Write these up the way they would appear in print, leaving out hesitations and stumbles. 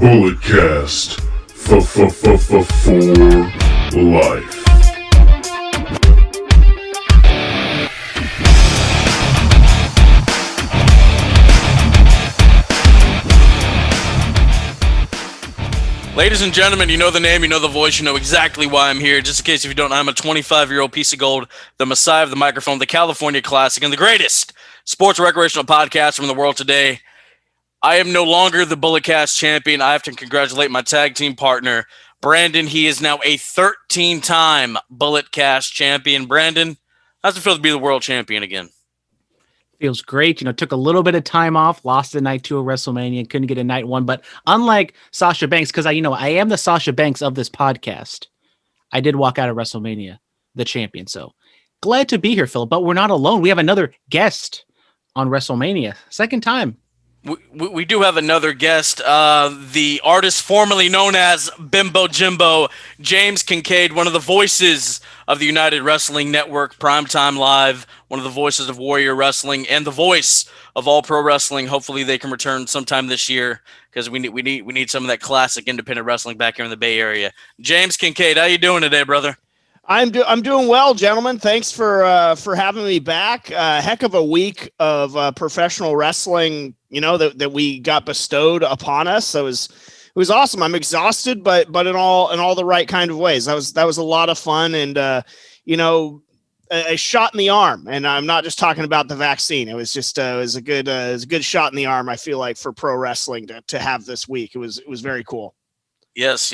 Bulletcast for life. Ladies and gentlemen, you know the name, you know the voice, you know exactly why I'm here. Just in case if you don't, I'm a 25-year-old piece of gold, the messiah of the microphone, the California classic, and the greatest sports recreational podcast from the world today. I am no longer the Bulletcast champion. I have to congratulate my tag team partner, Brandon. He is now a 13-time Bulletcast champion. Brandon, how's it feel to be the world champion again? Feels great. Took a little bit of time off, lost the night 2 of WrestleMania, couldn't get a night 1. But unlike Sasha Banks, because I am the Sasha Banks of this podcast, I did walk out of WrestleMania the champion. So glad to be here, Phillip. But we're not alone. We have another guest on WrestleMania. Second time. We do have another guest, the artist formerly known as Bimbo Jimbo, James Kincaid, one of the voices of the United Wrestling Network, Primetime Live, one of the voices of Warrior Wrestling, and the voice of All Pro Wrestling. Hopefully they can return sometime this year because we need some of that classic independent wrestling back here in the Bay Area. James Kincaid, how you doing today, brother? I'm doing well, gentlemen. Thanks for having me back. Heck of a week of professional wrestling, that we got bestowed upon us. So it was awesome. I'm exhausted, but in all the right kind of ways. That was a lot of fun, and a shot in the arm. And I'm not just talking about the vaccine. It was just it was a good shot in the arm. I feel like for pro wrestling to have this week. It was very cool. Yes.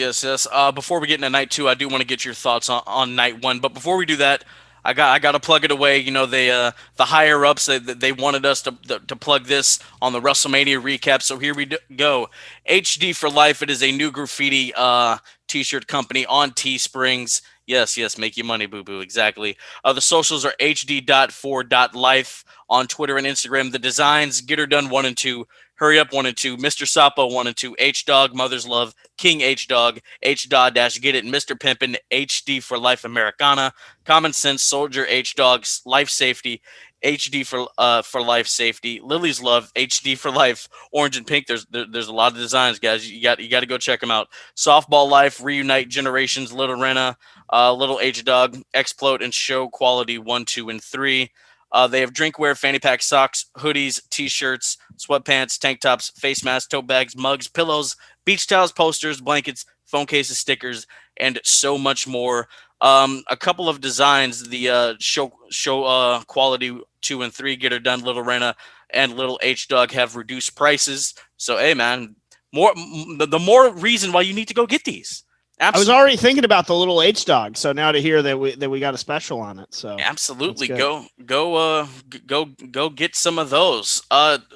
Before we get into night 2, I do want to get your thoughts on night 1. But before we do that, I got to plug it away. The higher ups they wanted us to plug this on the WrestleMania recap. So here we go. HD for Life. It is a new graffiti t-shirt company on Teesprings. Yes, make you money, boo boo. Exactly. The socials are hd.4.life on Twitter and Instagram. The designs: Get Her Done 1 and 2. Hurry Up 1 and 2, Mr. Sapo 1 and 2, H-Dog, Mother's Love, King H-Dog, H-Dog Dash Get It, Mr. Pimpin', HD for Life Americana, Common Sense, Soldier, H-Dog, Life Safety, HD for Life Safety, Lily's Love, HD for Life, Orange and Pink. There's a lot of designs, guys. You got to go check them out. Softball Life, Reunite Generations, Little Rena, Little H-Dog, Explode, and Show Quality 1, 2, and 3. They have drinkware, fanny pack, socks, hoodies, t-shirts, sweatpants, tank tops, face masks, tote bags, mugs, pillows, beach towels, posters, blankets, phone cases, stickers, and so much more. A couple of designs, the show quality 2 and 3, Get Her Done, Little Rena, and Little H-Dog have reduced prices. So, hey, man, the more reason why you need to go get these. Absolutely. I was already thinking about the Little H-Dog, so now to hear that we got a special on it. So absolutely, go get some of those.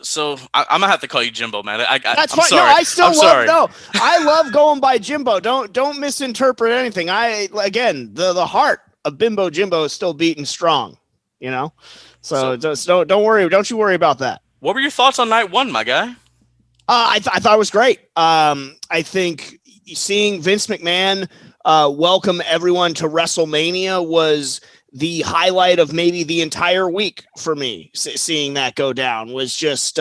So I'm gonna have to call you Jimbo, man. That's I'm fine. sorry. No, I still I'm sorry. I love going by Jimbo. Don't misinterpret anything. The heart of Bimbo Jimbo is still beating strong. So just don't worry. Don't you worry about that. What were your thoughts on night 1, my guy? I thought it was great. I think seeing Vince McMahon welcome everyone to WrestleMania was the highlight of maybe the entire week for me. Seeing that go down was just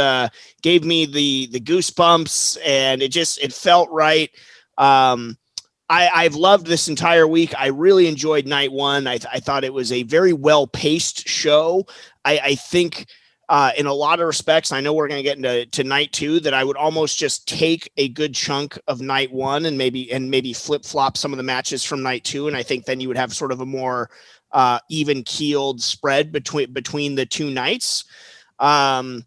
gave me the goosebumps, and it felt right. I've loved this entire week. I really enjoyed night 1. I thought it was a very well-paced show. I think in a lot of respects, I know we're going to get into night 2, that I would almost just take a good chunk of night 1 and maybe flip-flop some of the matches from night 2. And I think then you would have sort of a more even-keeled spread between the 2 nights. I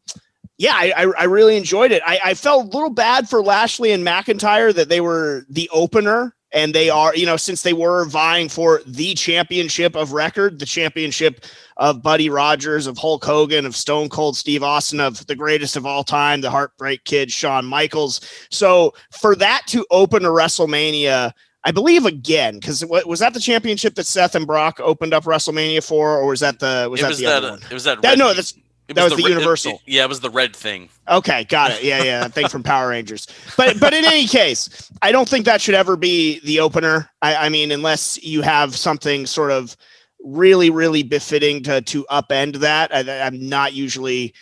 really enjoyed it. I felt a little bad for Lashley and McIntyre that they were the opener. And they are, since they were vying for the championship of record, the championship of Buddy Rogers, of Hulk Hogan, of Stone Cold Steve Austin, of the greatest of all time, the Heartbreak Kid, Shawn Michaels. So for that to open a WrestleMania, I believe again, because was that the championship that Seth and Brock opened up WrestleMania for, or was that the other one? It was that. That was the Universal. It was the red thing. Okay, got it. Yeah, that thing from Power Rangers. But in any case, I don't think that should ever be the opener. I mean, unless you have something sort of really, really befitting to upend that. I'm not usually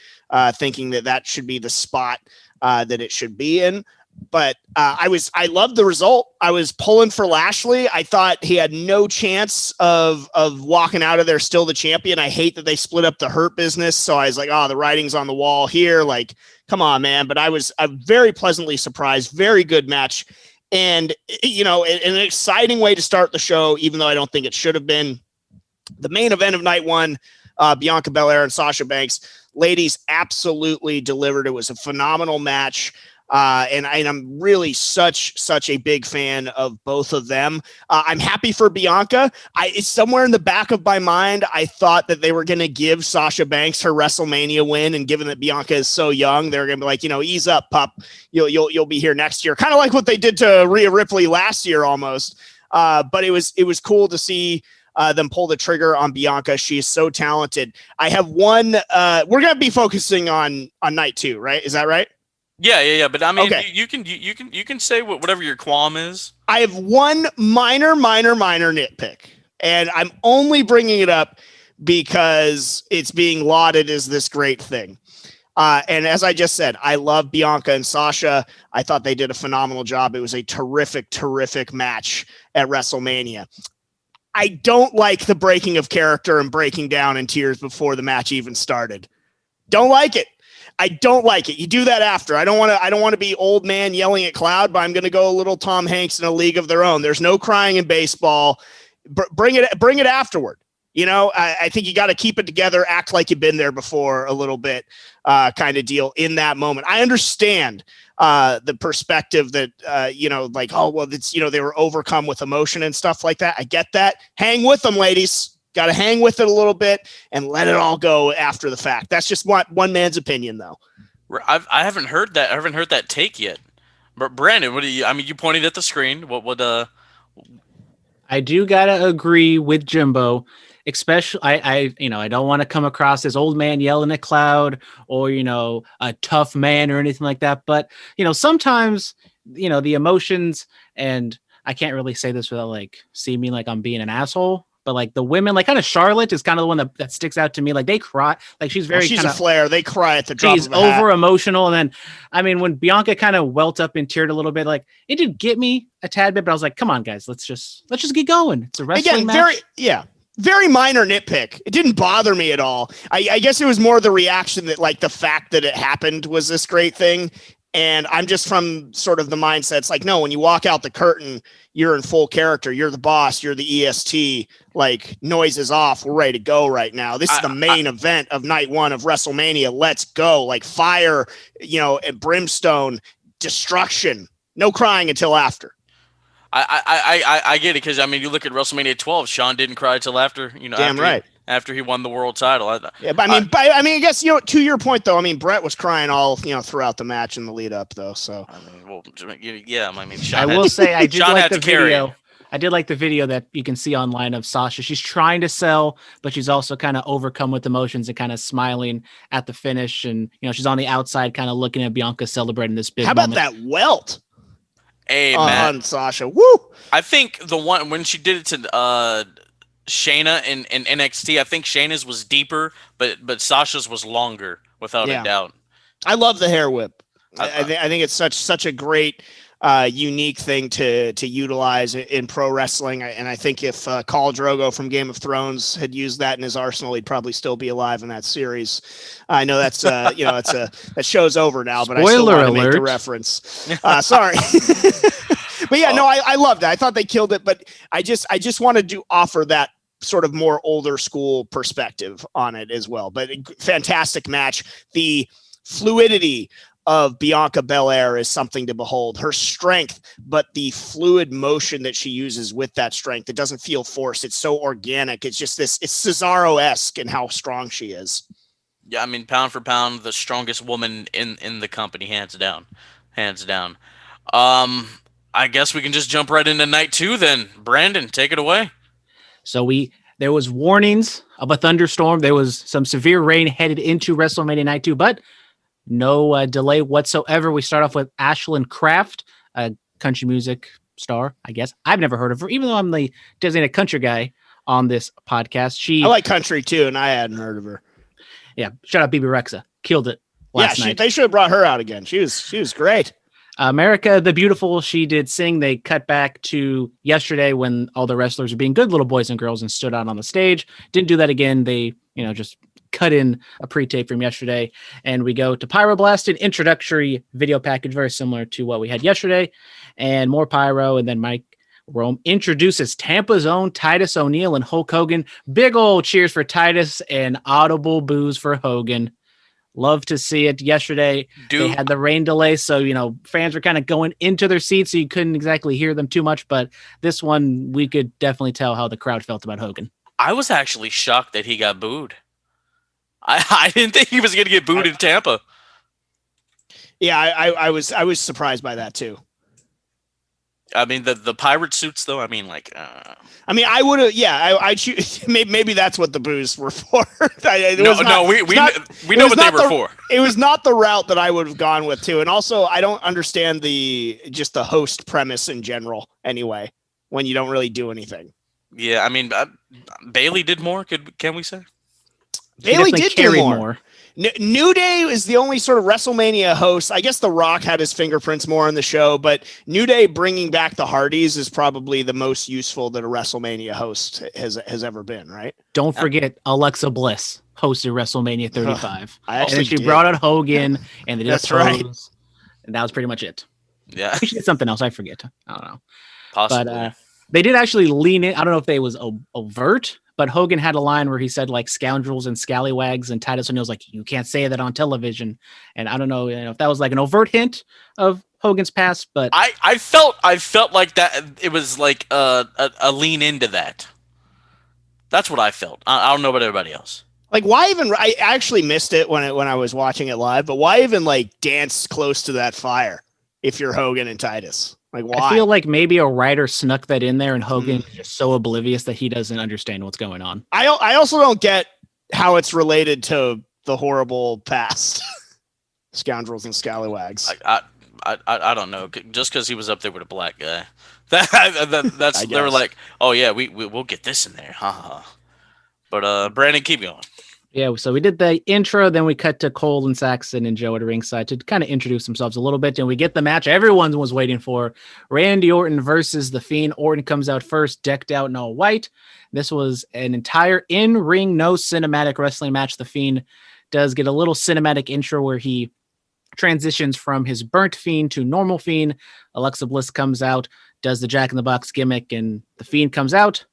thinking that should be the spot that it should be in. But I loved the result. I was pulling for Lashley. I thought he had no chance of walking out of there still the champion. I hate that they split up the Hurt business. So I was like, oh, the writing's on the wall here. Like, come on, man. But I'm very pleasantly surprised. Very good match. And, an exciting way to start the show, even though I don't think it should have been. The main event of night one, Bianca Belair and Sasha Banks. Ladies absolutely delivered. It was a phenomenal match. And I'm really such a big fan of both of them. I'm happy for Bianca. It's somewhere in the back of my mind, I thought that they were going to give Sasha Banks her WrestleMania win, and given that Bianca is so young, they're going to be like, ease up, pup. You'll be here next year, kind of like what they did to Rhea Ripley last year, almost. But it was cool to see them pull the trigger on Bianca. She is so talented. I have one. We're going to be focusing on night two, right? Is that right? Yeah. But I mean, okay. you can say whatever your qualm is. I have one minor nitpick, and I'm only bringing it up because it's being lauded as this great thing. And as I just said, I love Bianca and Sasha. I thought they did a phenomenal job. It was a terrific match at WrestleMania. I don't like the breaking of character and breaking down in tears before the match even started. Don't like it. I don't like it. You do that after. I don't want to be old man yelling at cloud, but I'm going to go a little Tom Hanks in A League of Their Own. There's no crying in baseball. Bring it afterward. I think you got to keep it together, act like you've been there before a little bit, kind of deal in that moment. I understand the perspective that, they were overcome with emotion and stuff like that. I get that. Hang with them, ladies. Got to hang with it a little bit and let it all go after the fact. That's just one man's opinion, though. I haven't heard that. I haven't heard that take yet. But Brandon, what do you? I mean, you pointed at the screen. What? I do gotta agree with Jimbo. Especially, I don't want to come across as old man yelling at cloud or a tough man or anything like that. But sometimes the emotions, and I can't really say this without seeming like I'm being an asshole. But like the women, like kind of Charlotte is kind of the one that sticks out to me. Like they cry, like she's very. She's a flare. They cry at the drop she's of a hat. over emotional, and then I mean when Bianca kind of welt up and teared a little bit, like it did get me a tad bit, but I was like, come on, guys, let's just get going. It's a wrestling match. Very minor nitpick. It didn't bother me at all. I guess it was more the reaction that like the fact that it happened was this great thing. And I'm just from sort of the mindset. It's like, no, when you walk out the curtain, you're in full character. You're the boss. You're the EST. Like noise is off. We're ready to go right now. This is the main event of night one of WrestleMania. Let's go. Like fire, and brimstone, destruction. No crying until after. I get it because I mean you look at WrestleMania 12. Sean didn't cry till after Damn right. After he won the world title. Yeah, but I guess to your point though. I mean, Brett was crying all throughout the match and the lead up though. So Sean I will say I did like the video. I did like the video that you can see online of Sasha. She's trying to sell, but she's also kind of overcome with emotions and kind of smiling at the finish. And she's on the outside, kind of looking at Bianca celebrating this big. How about moment. that welt? Hey, man. On Sasha. Woo! I think the one when she did it to Shayna in NXT, I think Shayna's was deeper, but Sasha's was longer, without a doubt. I love the hair whip. I think it's such a great, unique thing to utilize in pro wrestling. And I think if Khal Drogo from Game of Thrones had used that in his arsenal, he'd probably still be alive in that series. I know that's that show's over now, but Spoiler I still want to make the alert. reference. Sorry. But yeah, no, I loved it. I thought they killed it, but I just wanted to offer that sort of more older school perspective on it as well. But fantastic match. The fluidity of Bianca Belair is something to behold. Her strength, but the fluid motion that she uses with that strength, it doesn't feel forced. It's so organic. It's just it's Cesaro-esque in how strong she is. Yeah, I mean, pound for pound, the strongest woman in the company, hands down. I guess we can just jump right into night two then. Brandon, take it away. So there was warnings of a thunderstorm. There was some severe rain headed into WrestleMania Night 2, but no delay whatsoever. We start off with Ashlyn Kraft, a country music star, I guess. I've never heard of her, even though I'm the designated country guy on this podcast. I like country too, and I hadn't heard of her. Yeah, shout out BB Rexa. Killed it last night. They should have brought her out again. She was great. America the Beautiful, she did sing. They cut back to yesterday when all the wrestlers were being good little boys and girls and stood out on the stage. Didn't do that again. They, just cut in a pre-tape from yesterday. And we go to Pyroblast, an introductory video package, very similar to what we had yesterday. And more pyro. And then Mike Rome introduces Tampa's own Titus O'Neil and Hulk Hogan. Big old cheers for Titus and audible boos for Hogan. Love to see it. Yesterday, they had the rain delay, so fans were kind of going into their seats, so you couldn't exactly hear them too much. But this one, we could definitely tell how the crowd felt about Hogan. I was actually shocked that he got booed. I didn't think he was going to get booed in Tampa. Yeah, I was surprised by that too. I mean, the pirate suits, though. I mean, I would have. Yeah, I choose. Maybe that's what the boos were for. We know what they were for. It was not the route that I would have gone with too. And also, I don't understand the host premise in general. Anyway, when you don't really do anything. Yeah, I mean, Bailey did more. Can we say? Bailey did do more. New Day is the only sort of WrestleMania host. I guess The Rock had his fingerprints more on the show, but New Day bringing back the Hardys is probably the most useful that a WrestleMania host has ever been, right? Don't forget Alexa Bliss hosted WrestleMania 35. And then she brought out Hogan, and they did That's right. And that was pretty much it. Yeah. She did something else. I forget. I don't know. Possibly. But they did actually lean in. I don't know if they was overt, but Hogan had a line where he said like scoundrels and scallywags, and Titus O'Neil's like, you can't say that on television. And I don't know, if that was like an overt hint of Hogan's past, but I felt like that it was like a lean into that. That's what I felt. I don't know about everybody else. Like, why even? I actually missed it when I was watching it live, but why even like dance close to that fire if you're Hogan and Titus? Like, why? I feel like maybe a writer snuck that in there, and Hogan is just so oblivious that he doesn't understand what's going on. I also don't get how it's related to the horrible past, scoundrels and scallywags. I don't know. Just because he was up there with a black guy, that's they were like, oh yeah, we'll get this in there, haha. But Brandon, keep going. Yeah, so we did the intro, then we cut to Cole and Saxon and Joe at ringside to kind of introduce themselves a little bit, and we get the match everyone was waiting for. Randy Orton versus The Fiend. Orton comes out first, decked out in all white. This was an entire in-ring, no cinematic wrestling match. The Fiend does get a little cinematic intro where he transitions from his burnt Fiend to normal Fiend. Alexa Bliss comes out, does the Jack-in-the-Box gimmick, and The Fiend comes out.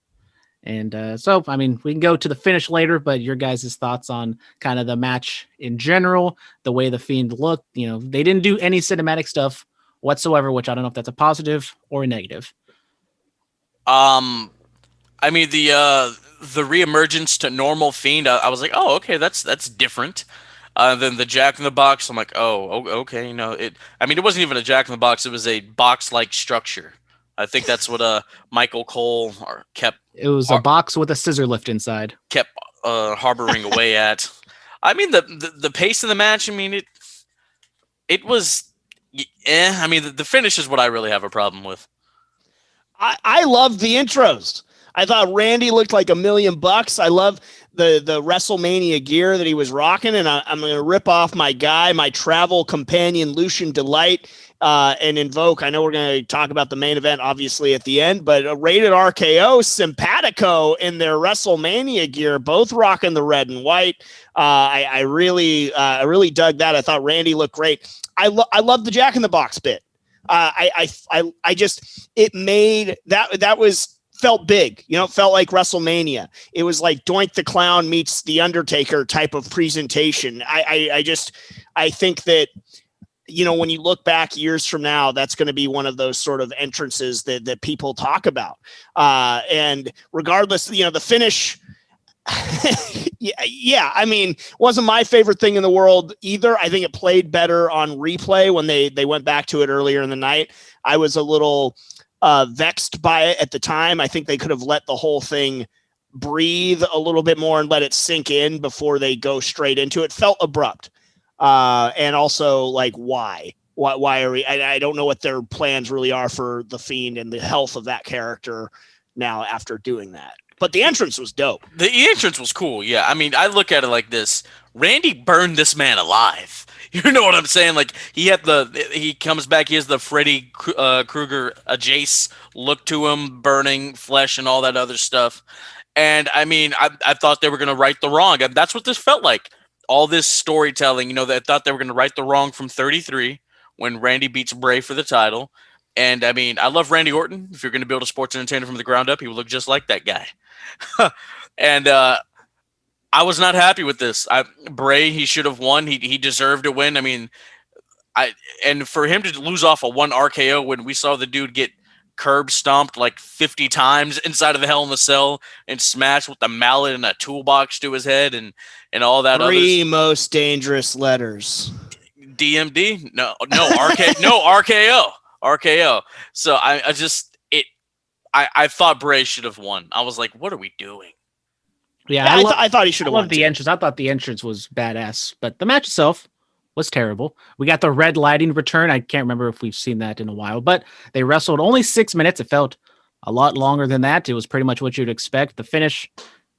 And so, I mean, we can go to the finish later, but your guys' thoughts on kind of the match in general, the way the Fiend looked. They didn't do any cinematic stuff whatsoever, which I don't know if that's a positive or a negative. I mean, the reemergence to normal Fiend, I was like, oh, okay, that's different. Then the Jack in the Box, I'm like, oh, okay, it wasn't even a Jack in the Box; it was a box-like structure. I think that's what Michael Cole kept. It was a box with a scissor lift inside. Kept harboring away at. I mean, the pace of the match. I mean, it was. I mean, the finish is what I really have a problem with. I love the intros. I thought Randy looked like $1,000,000. I love the WrestleMania gear that he was rocking, and I'm going to rip off my guy, my travel companion, Lucian Delight. And invoke. I know we're going to talk about the main event, obviously, at the end, but Rated RKO, Simpatico in their WrestleMania gear, both rocking the red and white. I really dug that. I thought Randy looked great. I love the Jack in the Box bit. It made that was felt big, felt like WrestleMania. It was like Doink the Clown meets the Undertaker type of presentation. I think that, when you look back years from now, that's going to be one of those sort of entrances that people talk about. And regardless, the finish, yeah, I mean, wasn't my favorite thing in the world either. I think it played better on replay when they went back to it earlier in the night. I was a little vexed by it at the time. I think they could have let the whole thing breathe a little bit more and let it sink in before they go straight into it. Felt abrupt. And also, like, why are we? I don't know what their plans really are for the Fiend and the health of that character now after doing that. But the entrance was dope. The entrance was cool. Yeah, I mean, I look at it like this: Randy burned this man alive. You know what I'm saying? Like he comes back. He has the Freddy Krueger Jace look to him, burning flesh and all that other stuff. And I mean, I thought they were gonna right the wrong. And that's what this felt like. All this storytelling, they thought they were gonna right the wrong from 33 when Randy beats Bray for the title. And I mean, I love Randy Orton. If you're gonna build a sports entertainer from the ground up, he would look just like that guy. And I was not happy with this. Bray, he should have won. He deserved to win. I mean, I and for him to lose off a one RKO when we saw the dude get curb stomped like 50 times inside of the Hell in the Cell and smashed with a mallet and a toolbox to his head and all that Three other most dangerous letters. DMD. No RKO. So I just it I thought Bray should have won. I was like, what are we doing? Yeah, I thought he should have won. The entrance. I thought the entrance was badass, but the match itself was terrible. We got the red lighting return. I can't remember if we've seen that in a while, but they wrestled only 6 minutes. It felt a lot longer than that. It was pretty much what you'd expect. The finish,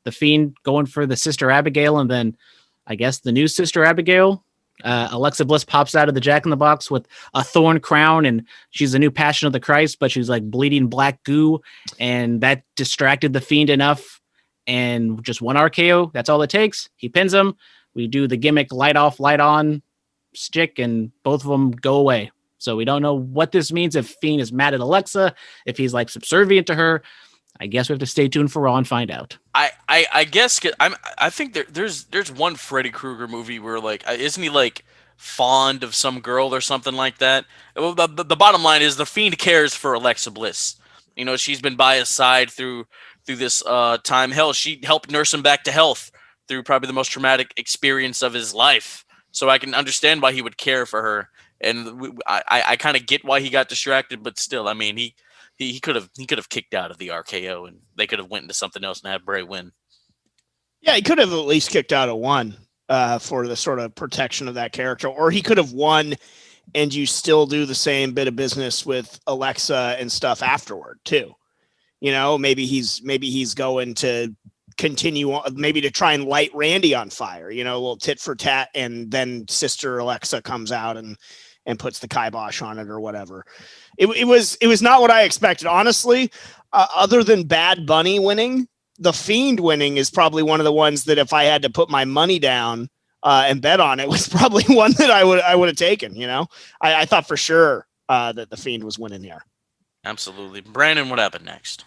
the Fiend going for the Sister Abigail, and then I guess the new Sister Abigail. Alexa Bliss pops out of the Jack in the Box with a thorn crown, and she's the new Passion of the Christ, but she's like bleeding black goo, and that distracted the Fiend enough. And just one RKO, that's all it takes. He pins him. We do the gimmick light off, light on stick, and both of them go away. So we don't know what this means, if Fiend is mad at Alexa, if he's like subservient to her. I guess we have to stay tuned for Raw and find out. I guess I think there's one Freddy Krueger movie where like isn't he like fond of some girl or something like that? Well, the bottom line is the Fiend cares for Alexa Bliss. She's been by his side through this time. Hell, she helped nurse him back to health through probably the most traumatic experience of his life. So I can understand why he would care for her, and I kind of get why he got distracted, but still, I mean, he could have kicked out of the RKO, and they could have went into something else and had Bray win. Yeah, he could have at least kicked out of one for the sort of protection of that character, or he could have won, and you still do the same bit of business with Alexa and stuff afterward too. Maybe he's going to continue on, maybe to try and light Randy on fire, a little tit for tat, and then Sister Alexa comes out and puts the kibosh on it or whatever. It was not what I expected, honestly. Other than Bad Bunny winning, the Fiend winning is probably one of the ones that if I had to put my money down and bet on, it was probably one that I would have taken. I thought for sure that the Fiend was winning here. Absolutely. Brandon, what happened next?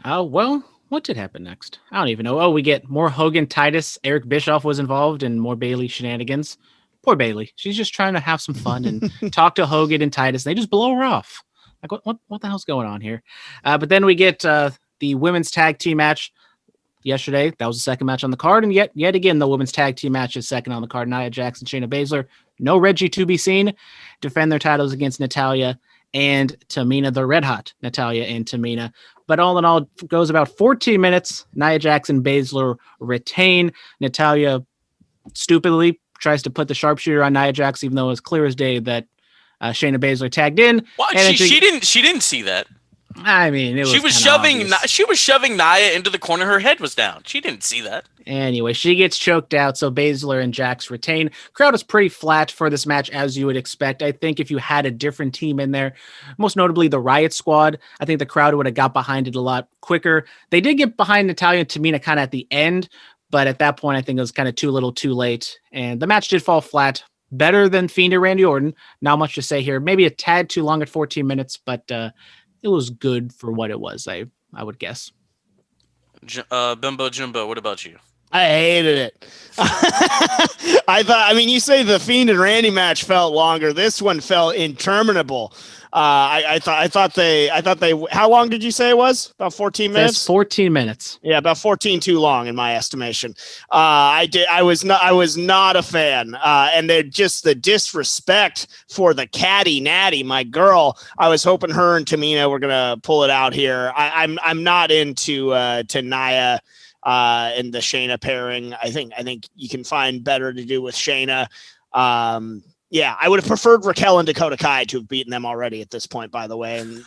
Well, what did happen next? I don't even know. Oh, we get more Hogan, Titus. Eric Bischoff was involved in more Bailey shenanigans. Poor Bailey. She's just trying to have some fun and talk to Hogan and Titus. And they just blow her off. Like, what the hell's going on here? But then we get the women's tag team match yesterday. That was the second match on the card. And yet again, the women's tag team match is second on the card. Nia Jax and Shayna Baszler. No Reggie to be seen. Defend their titles against Natalya and Tamina, the Red Hot Natalya and Tamina. But all in all, it goes about 14 minutes. Nia Jax and Baszler retain. Natalya stupidly tries to put the sharpshooter on Nia Jax, even though it was clear as day that Shayna Baszler tagged in. What? She didn't see that. I mean, she was shoving Nia into the corner. Her head was down. She didn't see that. Anyway, she gets choked out, so Baszler and Jax retain. Crowd is pretty flat for this match, as you would expect. I think if you had a different team in there, most notably the Riot Squad, I think the crowd would have got behind it a lot quicker. They did get behind Natalya and Tamina kind of at the end, but at that point, I think it was kind of too little too late, and the match did fall flat. Better than Fiend and Randy Orton. Not much to say here. Maybe a tad too long at 14 minutes, but it was good for what it was, I would guess. Bimbo Jimbo, what about you? I hated it. You say the Fiend and Randy match felt longer. This one felt interminable. I thought they, how long did you say it was? About 14 minutes? That's 14 minutes. Yeah, about 14 too long in my estimation. I was not a fan. And they're just the disrespect for the catty natty, my girl. I was hoping her and Tamina were going to pull it out here. I'm not into to Nia and the Shayna pairing. I think you can find better to do with Shayna. Yeah, I would have preferred Raquel and Dakota Kai to have beaten them already at this point, by the way. And,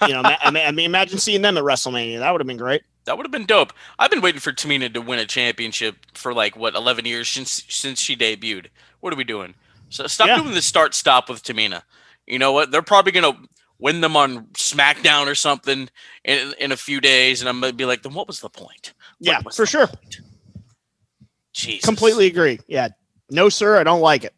imagine seeing them at WrestleMania. That would have been great. That would have been dope. I've been waiting for Tamina to win a championship for 11 years since she debuted. What are we doing? So stop doing this start-stop with Tamina. You know what? They're probably going to win them on SmackDown or something in a few days, and I'm going to be like, then what was the point? Yeah, for sure. Jesus. Completely agree. Yeah. No, sir, I don't like it.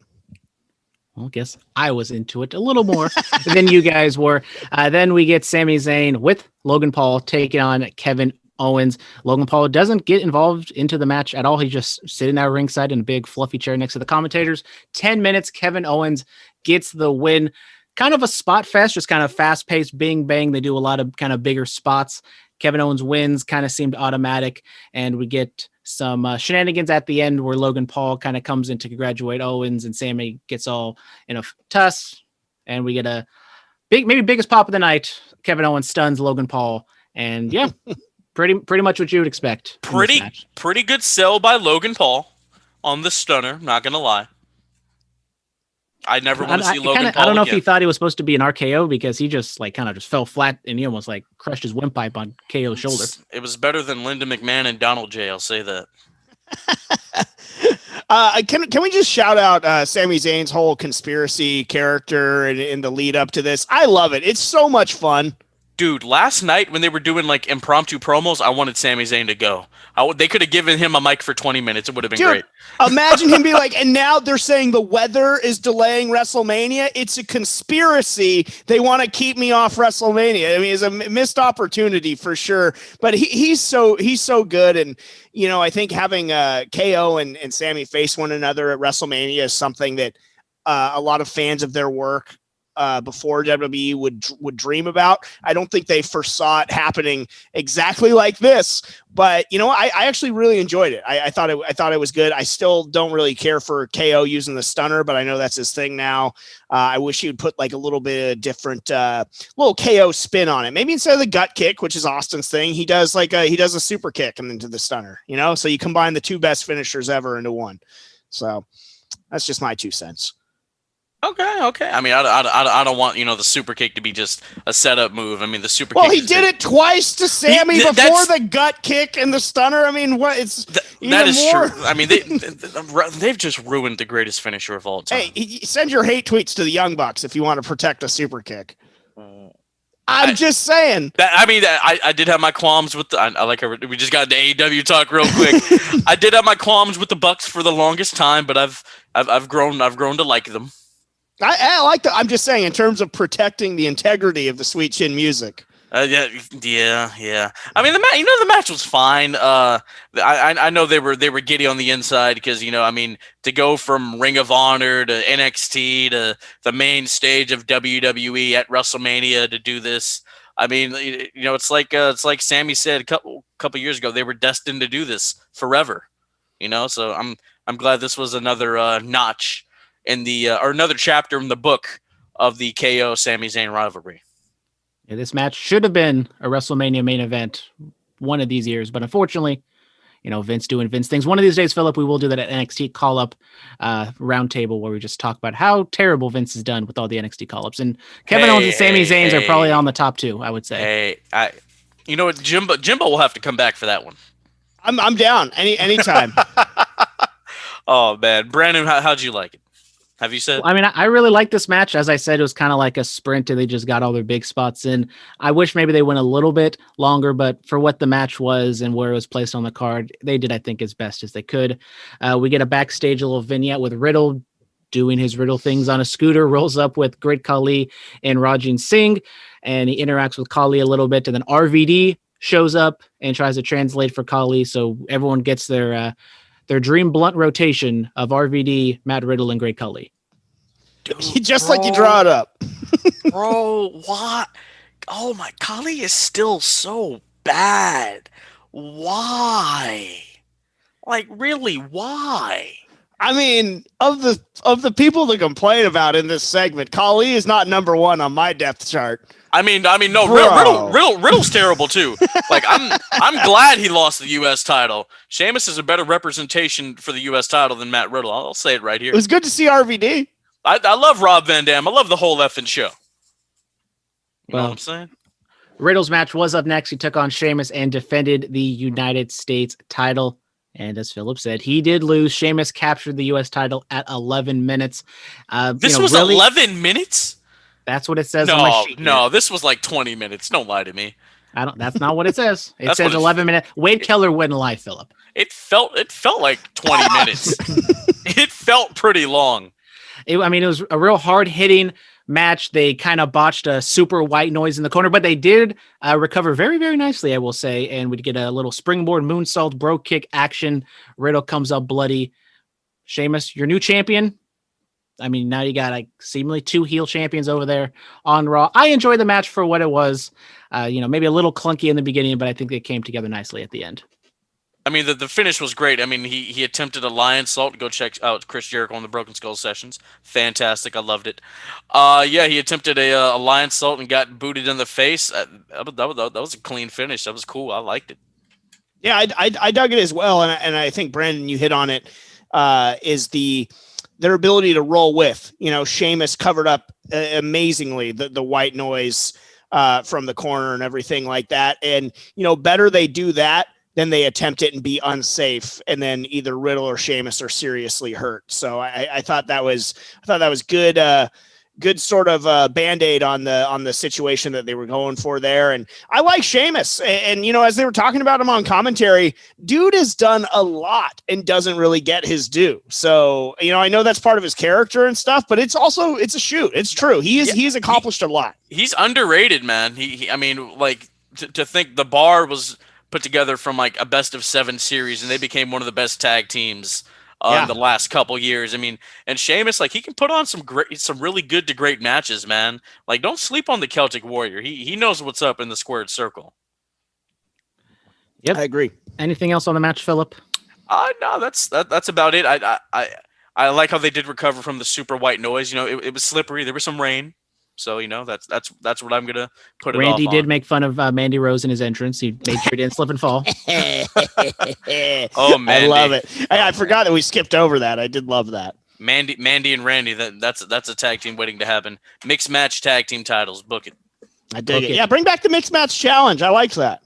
Well, I guess I was into it a little more than you guys were. Then we get Sami Zayn with Logan Paul taking on Kevin Owens. Logan Paul doesn't get involved into the match at all. He's just sitting there ringside in a big fluffy chair next to the commentators. 10 minutes, Kevin Owens gets the win. Kind of a spot fest, just kind of fast paced, bing bang. They do a lot of kind of bigger spots. Kevin Owens wins, kind of seemed automatic, and we get some shenanigans at the end where Logan Paul kind of comes in to congratulate Owens, and Sammy gets all in a tuss, and we get a maybe biggest pop of the night. Kevin Owens stuns Logan Paul, and yeah, pretty much what you would expect. Pretty good sell by Logan Paul on the stunner. Not gonna lie. I never want to see Logan Paul I don't know again. if he thought he was supposed to be an RKO because he just kind of fell flat and he almost crushed his windpipe on KO's shoulder. It was better than Linda McMahon and Donald J. I'll say that. Can we just shout out Sami Zayn's whole conspiracy character in the lead up to this? I love it. It's so much fun. Dude, last night when they were doing impromptu promos, I wanted Sami Zayn to go. They could have given him a mic for 20 minutes. It would have been great. Imagine him be like, and now they're saying the weather is delaying WrestleMania. It's a conspiracy. They want to keep me off WrestleMania. I mean, it's a missed opportunity for sure. But he's so good. And, I think having KO and Sami face one another at WrestleMania is something that a lot of fans of their work before WWE would dream about. I don't think they foresaw it happening exactly like this, but I actually really enjoyed it. I thought it was good. I still don't really care for KO using the stunner, but I know that's his thing now. I wish he would put a little bit of different little KO spin on it. Maybe instead of the gut kick, which is Austin's thing, he does a super kick and into the stunner. So you combine the two best finishers ever into one. So that's just my 2 cents. Okay. I mean, I don't want the super kick to be just a setup move. I mean, the super. Well, kick he did it twice to Sammy before the gut kick and the stunner. I mean, what? That is more. True. I mean, they've just ruined the greatest finisher of all time. Hey, send your hate tweets to the Young Bucks if you want to protect a super kick. I'm just saying. I did have my qualms with we just got into AEW talk real quick. I did have my qualms with the Bucks for the longest time, but I've grown to like them. I like that. I'm just saying, in terms of protecting the integrity of the Sweet Chin music. Yeah. I mean, the match was fine. I know they were giddy on the inside because to go from Ring of Honor to NXT to the main stage of WWE at WrestleMania to do this. I mean, it's like Sammy said a couple years ago, they were destined to do this forever. So I'm glad this was another notch in the or another chapter in the book of the KO Sami Zayn rivalry. Yeah, this match should have been a WrestleMania main event one of these years, but unfortunately, Vince doing Vince things. One of these days, Phillip, we will do that at NXT call-up roundtable where we just talk about how terrible Vince has done with all the NXT call-ups. And Kevin Owens and Sami Zayn are probably on the top 2, I would say. You know what, Jimbo will have to come back for that one. I'm down anytime. Oh man, Brandon, how'd you like it? Have you said? Well, I mean, I really like this match. As I said, it was kind of like a sprint and they just got all their big spots in. I wish maybe they went a little bit longer, but for what the match was and where it was placed on the card, they did, I think, as best as they could. We get a backstage little vignette with Riddle doing his Riddle things on a scooter, rolls up with Great Khali and Rajin Singh, and he interacts with Khali a little bit, and then RVD shows up and tries to translate for Khali, so everyone gets their dream blunt rotation of RVD, Matt Riddle, and Great Khali. Just like you draw it up. Bro, what? Oh my, Khali is still so bad. Why? Really, why? I mean, of the people to complain about in this segment, Khali is not number 1 on my depth chart. I mean, no, Riddle's terrible too. I'm glad he lost the U.S. title. Sheamus is a better representation for the U.S. title than Matt Riddle. I'll say it right here. It was good to see RVD. I love Rob Van Dam. I love the whole effing show. You know what I'm saying? Riddle's match was up next. He took on Sheamus and defended the United States title. And as Phillip said, he did lose. Sheamus captured the U.S. title at 11 minutes. This was Really, 11 minutes? that's what it says on my No, sheet here. no, this was like 20 minutes. Don't lie to me. I don't. That's not what it says. It That's says what 11 minutes. Wade Keller wouldn't lie, Phillip. it felt like 20 minutes. It felt pretty long. It was a real hard hitting match. They kind of botched a super white noise in the corner, but they did recover very, very nicely, I will say. And we'd get a little springboard moonsault, bro kick action. Riddle comes up bloody. Sheamus, your new champion. Now you got like seemingly 2 heel champions over there on Raw. I enjoyed the match for what it was. Maybe a little clunky in the beginning, but I think they came together nicely at the end. The finish was great. He attempted a lion salt. Go check out Chris Jericho on the Broken Skull sessions. Fantastic. I loved it. He attempted a lion salt and got booted in the face. That was a clean finish. That was cool. I liked it. Yeah, I dug it as well, and I think Brandon, you hit on it. Is their ability to roll with. Sheamus covered up amazingly the white noise from the corner and everything like that, and better they do that. Then they attempt it and be unsafe, and then either Riddle or Sheamus are seriously hurt. So I thought that was good, good sort of Band-Aid on the situation that they were going for there. And I like Sheamus, and as they were talking about him on commentary, dude has done a lot and doesn't really get his due. So I know that's part of his character and stuff, but it's a shoot. It's true. He's accomplished a lot. He's underrated, man. To think the Bar was put together from like a best of 7 series, and they became one of the best tag teams in the last couple years. And Sheamus, he can put on some really good to great matches, man. Don't sleep on the Celtic Warrior. He knows what's up in the squared circle. Yep, I agree. Anything else on the match, Phillip? No, that's about it. I like how they did recover from the super white noise. It was slippery. There was some rain. So that's what I'm gonna put it off on. Randy did make fun of Mandy Rose in his entrance. He made sure he didn't slip and fall. Oh man, I love it. I forgot that we skipped over that. I did love that. Mandy and Randy. That's a tag team waiting to happen. Mixed match tag team titles. Book it. I dig it. Yeah, bring back the mixed match challenge. I like that.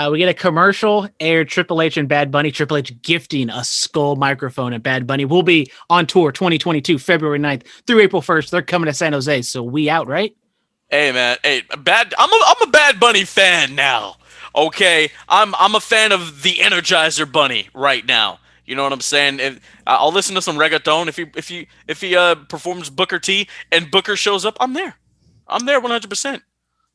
We get a commercial aired Triple H and Bad Bunny. Triple H gifting a skull microphone at Bad Bunny. We'll be on tour 2022, February 9th through April 1st. They're coming to San Jose, so we out, right? Hey man, I'm a Bad Bunny fan now. Okay, I'm a fan of the Energizer Bunny right now. You know what I'm saying? I'll listen to some reggaeton if he performs Booker T and Booker shows up. I'm there 100%.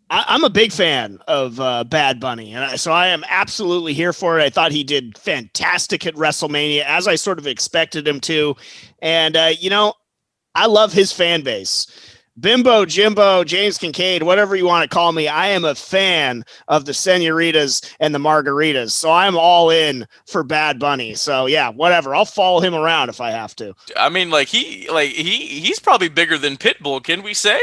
I'm a big fan of Bad Bunny, and so I am absolutely here for it. I thought he did fantastic at WrestleMania, as I sort of expected him to. And, I love his fan base. Bimbo, Jimbo, James Kincaid, whatever you want to call me, I am a fan of the senoritas and the margaritas. So I'm all in for Bad Bunny. So, yeah, whatever. I'll follow him around if I have to. He's probably bigger than Pitbull, can we say?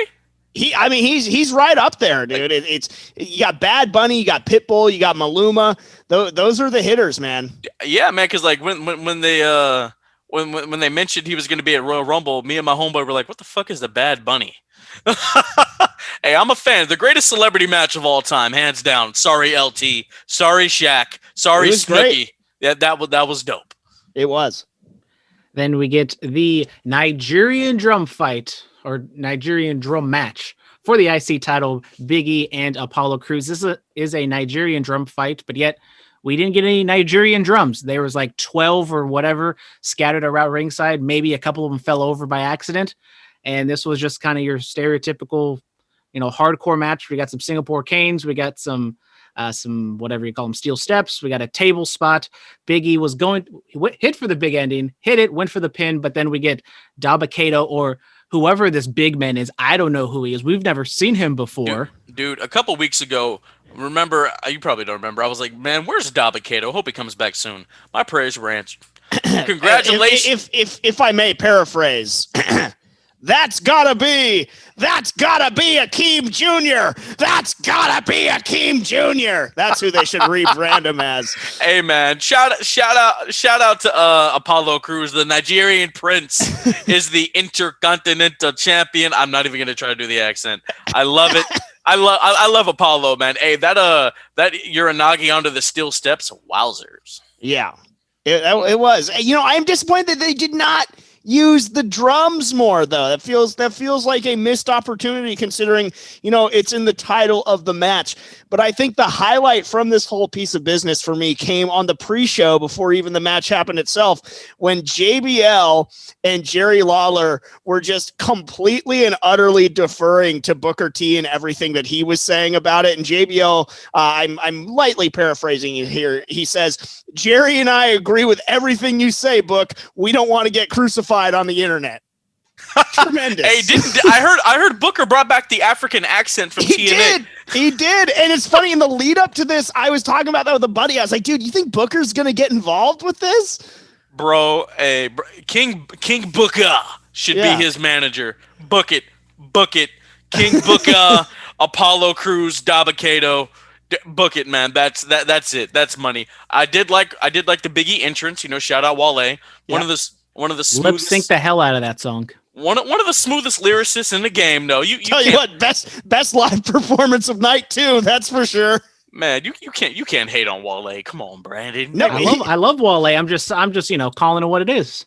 He's right up there, dude. It's you got Bad Bunny, you got Pitbull, you got Maluma. Those are the hitters, man. Yeah, man. Because when they mentioned he was going to be at Royal Rumble, me and my homeboy were like, "What the fuck is the Bad Bunny?" Hey, I'm a fan. The greatest celebrity match of all time, hands down. Sorry, LT. Sorry, Shaq. Sorry, Snooki. Yeah, that was dope. It was. Then we get the Nigerian drum fight. Or Nigerian drum match for the IC title, Big E and Apollo Crews. This is a Nigerian drum fight, but yet we didn't get any Nigerian drums. There was like 12 or whatever scattered around ringside. Maybe a couple of them fell over by accident. And this was just kind of your stereotypical, hardcore match. We got some Singapore canes. We got some whatever you call them, steel steps. We got a table spot. Big E was hit for the big ending, hit it, went for the pin, but then we get Dabba-Kato or whoever this big man is. I don't know who he is. We've never seen him before. Dude, a couple weeks ago, remember, you probably don't remember, I was like, man, where's Dabba-Kato? Hope he comes back soon. My prayers were answered. Congratulations. If I may paraphrase, that's gotta be Akeem Jr. That's gotta be Akeem Jr. That's who they should rebrand him as. Hey man, shout out to Apollo Crews, the Nigerian prince is the intercontinental champion. I'm not even gonna try to do the accent. I love it. I love Apollo, man. Hey, that Uranagi onto the steel steps, wowzers. Yeah, it was. I am disappointed that they did not use the drums more, though. That feels like a missed opportunity, considering it's in the title of the match. But I think the highlight from this whole piece of business for me came on the pre-show before even the match happened itself, when JBL and Jerry Lawler were just completely and utterly deferring to Booker T and everything that he was saying about it. And JBL, I'm lightly paraphrasing you here. He says, "Jerry and I agree with everything you say, Book. We don't want to get crucified on the internet." Tremendous. Hey, I heard Booker brought back the African accent from TNA. He did. And it's funny, in the lead up to this, I was talking about that with a buddy. I was like, dude, you think Booker's going to get involved with this? Bro, King Booker should be his manager. Book it. King Booker, Apollo Crews, Dabakato. Book it, man. That's it. That's money. I did like the Biggie entrance. Shout out Wale. One of the smoothest. Lip sync the hell out of that song. One of the smoothest lyricists in the game. No, you tell you what, best live performance of night 2. That's for sure. Man, you can't hate on Wale. Come on, Brandon. No, I love Wale. I'm just calling it what it is.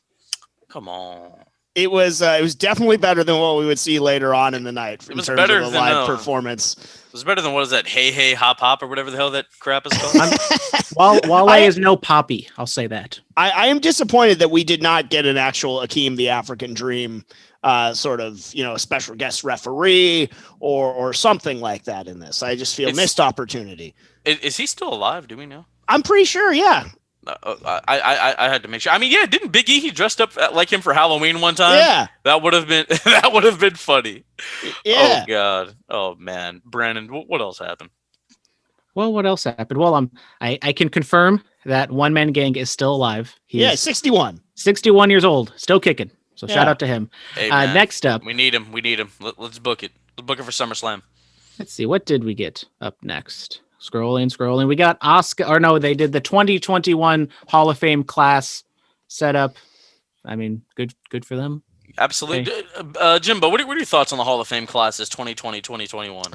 Come on. It was definitely better than what we would see later on in the night. It was better than live performance. It was better than, what is that? Hey hop hop or whatever the hell that crap is called. Wale is no Poppy. I'll say that. I am disappointed that we did not get an actual Akeem the African Dream sort of special guest referee or something like that in this. I just feel missed opportunity. Is he still alive? Do we know? I'm pretty sure. Yeah. I had to make sure. I mean, yeah, didn't Big E, he dressed up like him for Halloween one time? Yeah. That would have been funny. Yeah. Oh God. Oh man. Brandon, what else happened? Well, what else happened? Well, I can confirm that One Man Gang is still alive. He's 61. 61 years old, still kicking. So shout out to him. Hey, next up. We need him. Let's book it. Let's book it for SummerSlam. Let's see. What did we get up next? Scrolling. We got they did the 2021 Hall of Fame class setup. I mean, good for them. Absolutely. Okay. Jimbo, what are your thoughts on the Hall of Fame classes 2020, 2021?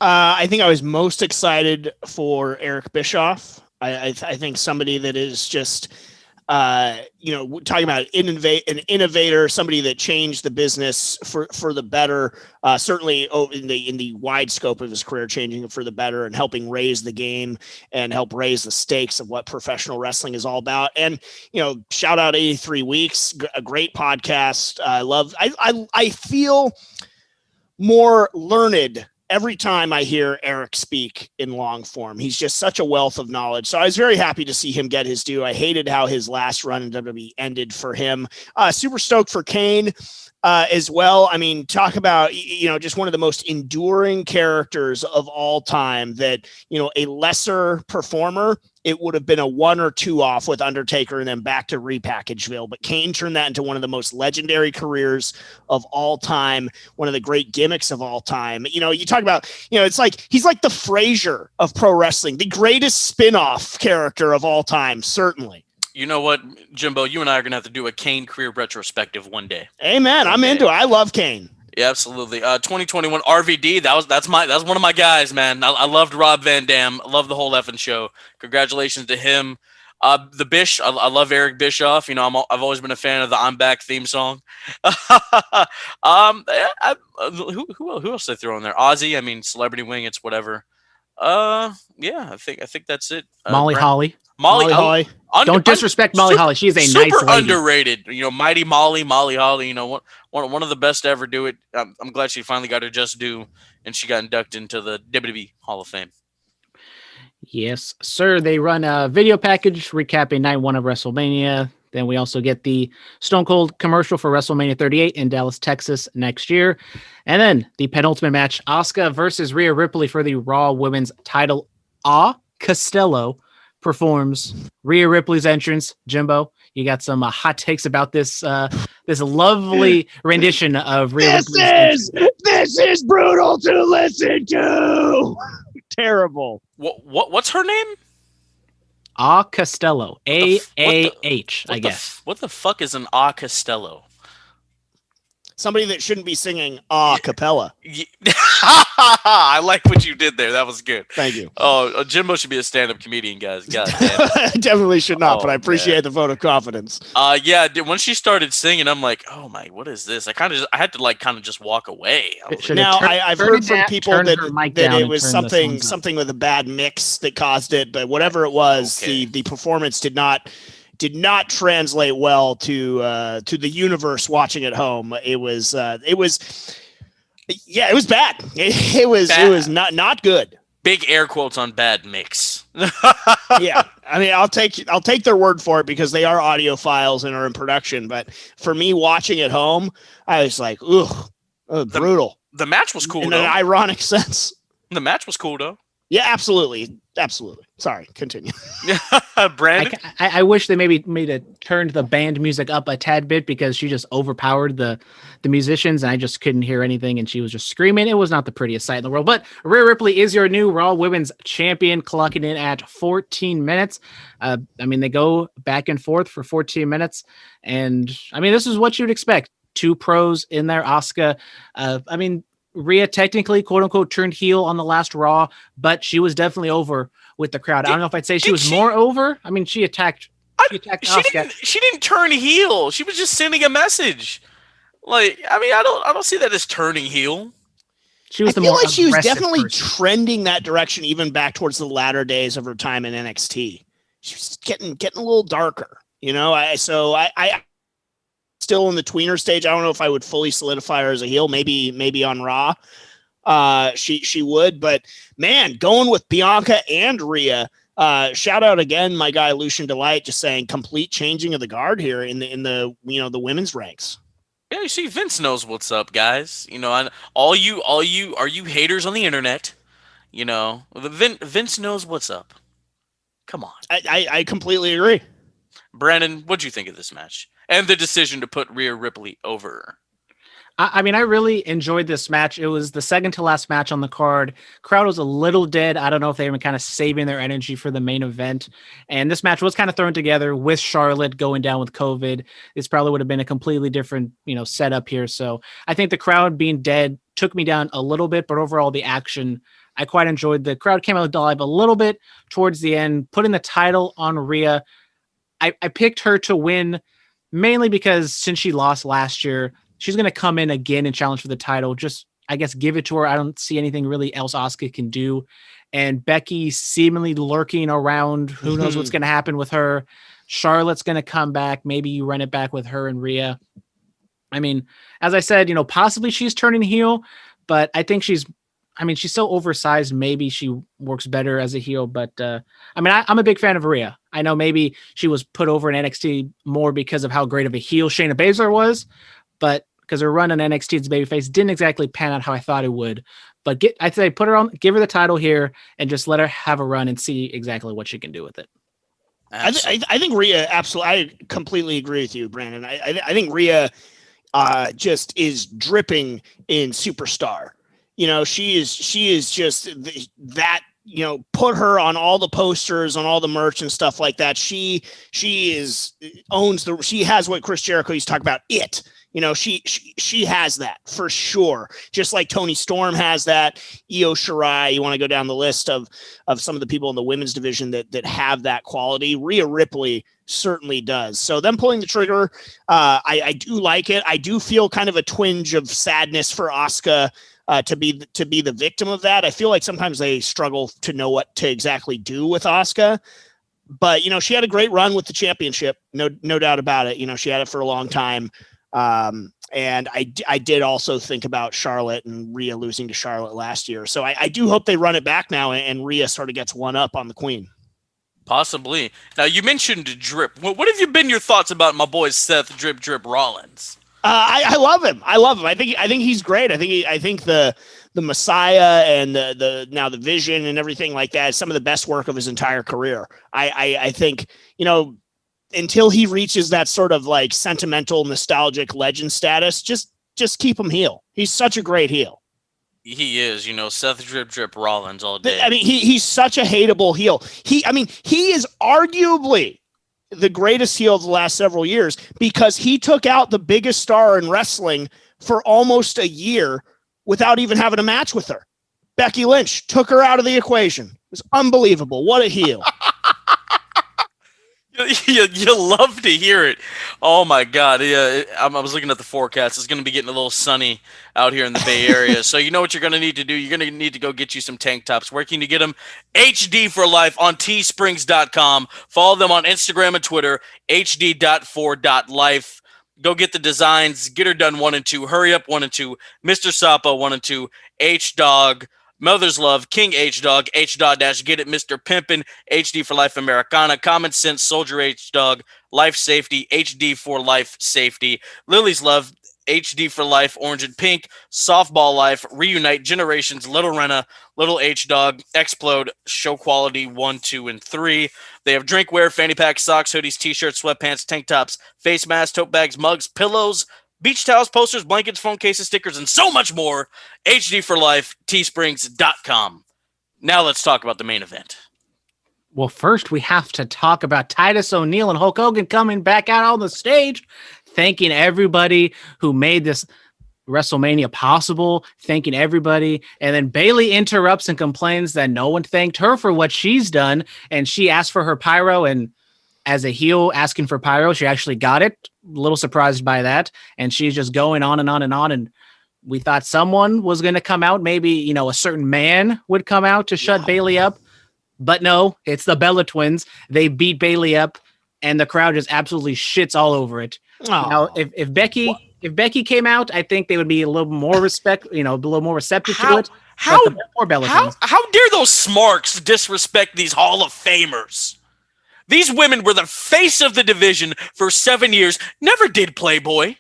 I think I was most excited for Eric Bischoff. I think somebody that is just, talking about an innovator, somebody that changed the business for the better, certainly in the wide scope of his career, changing it for the better and helping raise the game and help raise the stakes of what professional wrestling is all about. And, shout out 83 Weeks, a great podcast. I feel more learned every time I hear Eric speak in long form. He's just such a wealth of knowledge. So I was very happy to see him get his due. I hated how his last run in WWE ended for him. Super stoked for Kane as well. I mean, talk about, just one of the most enduring characters of all time that, a lesser performer, it would have been a 1 or 2 off with Undertaker and then back to Repackageville. But Kane turned that into one of the most legendary careers of all time, one of the great gimmicks of all time. You talk about, it's like he's like the Frasier of pro wrestling, the greatest spin-off character of all time, certainly. You know what, Jimbo? You and I are going to have to do a Kane career retrospective one day. Amen. I'm into it. I love Kane. Yeah, absolutely. 2021 RVD. That's one of my guys, man. I loved Rob Van Dam. I love the whole effing show. Congratulations to him. The Bish. I love Eric Bischoff. I've always been a fan of the "I'm Back" theme song. Who else did I throw in there? Ozzy. I mean, Celebrity Wing. It's whatever. Yeah, I think that's it. Molly Holly. Molly Holly. Don't disrespect Molly Holly. She's a nice lady. Super underrated. Mighty Molly Holly. One of the best to ever do it. I'm glad she finally got her just due, and she got inducted into the WWE Hall of Fame. Yes, sir. They run a video package recapping night 1 of WrestleMania. Then we also get the Stone Cold commercial for WrestleMania 38 in Dallas, Texas next year. And then the penultimate match, Asuka versus Rhea Ripley for the Raw Women's title. Costello performs Rhea Ripley's entrance. Jimbo, you got some hot takes about this this lovely rendition of Rhea Ripley's entrance. This is brutal to listen to. Terrible. What's her name? Costello. AAH, I guess. What the fuck is an Costello? Somebody that shouldn't be singing a cappella. I like what you did there. That was good. Thank you. Oh, Jimbo should be a stand-up comedian, guys. God damn it. Definitely should not, but I Oh, appreciate man. the vote of confidence. Yeah. When she started singing, I'm like, oh my, what is this? I had to like kind of just walk away. I was Should like, have Now, turn- I've turn heard it from down- people turn that her mic that down it and was turn the songs up. something with a bad mix that caused it, but whatever it was, Okay. the performance did not translate well to the universe watching at home. It was yeah, it was bad. It was not good. big air quotes on bad mix. Yeah, I mean, I'll take their word for it because they are audiophiles and are in production. But for me, watching at home, I was like, ugh, brutal. The match was cool In though. an ironic sense. The match was cool though. Yeah, absolutely. Sorry, continue. Brandon. I wish they maybe turned the band music up a tad bit because she just overpowered the musicians and I just couldn't hear anything and she was just screaming. It was not the prettiest sight in the world. But Rhea Ripley is your new Raw Women's Champion, clocking in at 14 minutes. I mean, they go back and forth for 14 minutes, and I mean, this is what you'd expect. Two pros in there. Asuka. I mean, Rhea technically, quote unquote, turned heel on the last Raw, but she was definitely over with the crowd. I don't know if I'd say she was more over. I mean, she attacked Asuka. She didn't turn heel. She was just sending a message. Like, I mean, I don't see that as turning heel. She was I the feel more like she was aggressive definitely person. trending that direction, even back towards the latter days of her time in NXT. She was getting a little darker, you know. I still in the tweener stage. I don't know if I would fully solidify her as a heel. Maybe on Raw, she would. But man, going with Bianca and Rhea. Shout out again, my guy Lucian Delight, just saying complete changing of the guard here in the the women's ranks. Yeah, you see, Vince knows what's up, guys. You know, and all you haters on the internet. You know, Vince knows what's up. Come on, I completely agree. Brandon. What'd you think of this match and the decision to put Rhea Ripley over? I mean, I really enjoyed this match. It was the second to last match on the card. Crowd was a little dead. I don't know if they were kind of saving their energy for the main event. And this match was kind of thrown together with Charlotte going down with COVID. This probably would have been a completely different, setup here. So I think the crowd being dead took me down a little bit, but overall the action, I quite enjoyed. The crowd came out alive a little bit towards the end, putting the title on Rhea. I picked her to win mainly because since she lost last year, she's going to come in again and challenge for the title. Just, I guess, give it to her. I don't see anything really else Asuka can do. And Becky seemingly lurking around. Who knows what's going to happen with her? Charlotte's going to come back. Maybe you run it back with her and Rhea. I mean, as I said, possibly she's turning heel, but I think she's so oversized. Maybe she works better as a heel, but I'm a big fan of Rhea. I know maybe she was put over in NXT more because of how great of a heel Shayna Baszler was, but because her run on NXT as babyface didn't exactly pan out how I thought it would. But I'd say put her on, give her the title here, and just let her have a run and see exactly what she can do with it. I think Rhea absolutely. I completely agree with you, Brandon. I think Rhea just is dripping in superstar. She is just that. Put her on all the posters, on all the merch and stuff like that. She has what Chris Jericho used to talk about. She has that for sure. Just like Toni Storm has that. Io Shirai. You want to go down the list of some of the people in the women's division that have that quality. Rhea Ripley certainly does. So them pulling the trigger, I do like it. I do feel kind of a twinge of sadness for Asuka. To be the victim of that. I feel like sometimes they struggle to know what to exactly do with Asuka, but she had a great run with the championship, no doubt about it. She had it for a long time, and I did also think about Charlotte and Rhea losing to Charlotte last year, so I do hope they run it back now and Rhea sort of gets one up on the Queen. Possibly. Now you mentioned Drip. What have you been your thoughts about my boy Seth Drip Rollins? I love him. I think he's great. I think the Messiah and the Vision and everything like that is some of the best work of his entire career. I think, until he reaches that sort of like sentimental, nostalgic legend status, just keep him heel. He's such a great heel. He is, Seth Drip Rollins all day. I mean, he's such a hateable heel. He is arguably the greatest heel of the last several years because he took out the biggest star in wrestling for almost a year without even having a match with her. Becky Lynch took her out of the equation. It was unbelievable. What a heel. You love to hear it. Oh my God! Yeah, I was looking at the forecast. It's going to be getting a little sunny out here in the Bay Area. So you know what you're going to need to do. You're going to need to go get you some tank tops. Where can you get them? HD for Life on teesprings.com. Follow them on Instagram and Twitter. hd.4.life. Go get the designs. Get her done 1 and 2. Hurry up 1 and 2. Mr. Sapa 1 and 2. H Dog. Mother's Love, King H Dog, H Dog Dash, Get It, Mr. Pimpin', HD for Life Americana, Common Sense, Soldier H Dog, Life Safety, HD for Life Safety, Lily's Love, HD for Life, Orange and Pink, Softball Life, Reunite, Generations, Little Rena, Little H Dog, Explode, Show Quality 1, 2, and 3. They have drinkware, fanny packs, socks, hoodies, t-shirts, sweatpants, tank tops, face masks, tote bags, mugs, pillows, beach towels, posters, blankets, phone cases, stickers, and so much more. HD for Life, teesprings.com. Now let's talk about the main event. Well, first we have to talk about Titus O'Neil and Hulk Hogan coming back out on the stage, thanking everybody who made this WrestleMania possible, thanking everybody. And then Bayley interrupts and complains that no one thanked her for what she's done. And she asked for her pyro, and as a heel asking for pyro, she actually got it. A little surprised by that. And she's just going on and on and on. And we thought someone was going to come out. Maybe, you know, a certain man would come out to shut Bayley up. But no, it's the Bella Twins. They beat Bayley up, and the crowd just absolutely shits all over it. Now, if Becky came out, I think they would be a little more receptive to it. How dare those smarks disrespect these Hall of Famers? These women were the face of the division for 7 years, never did Playboy.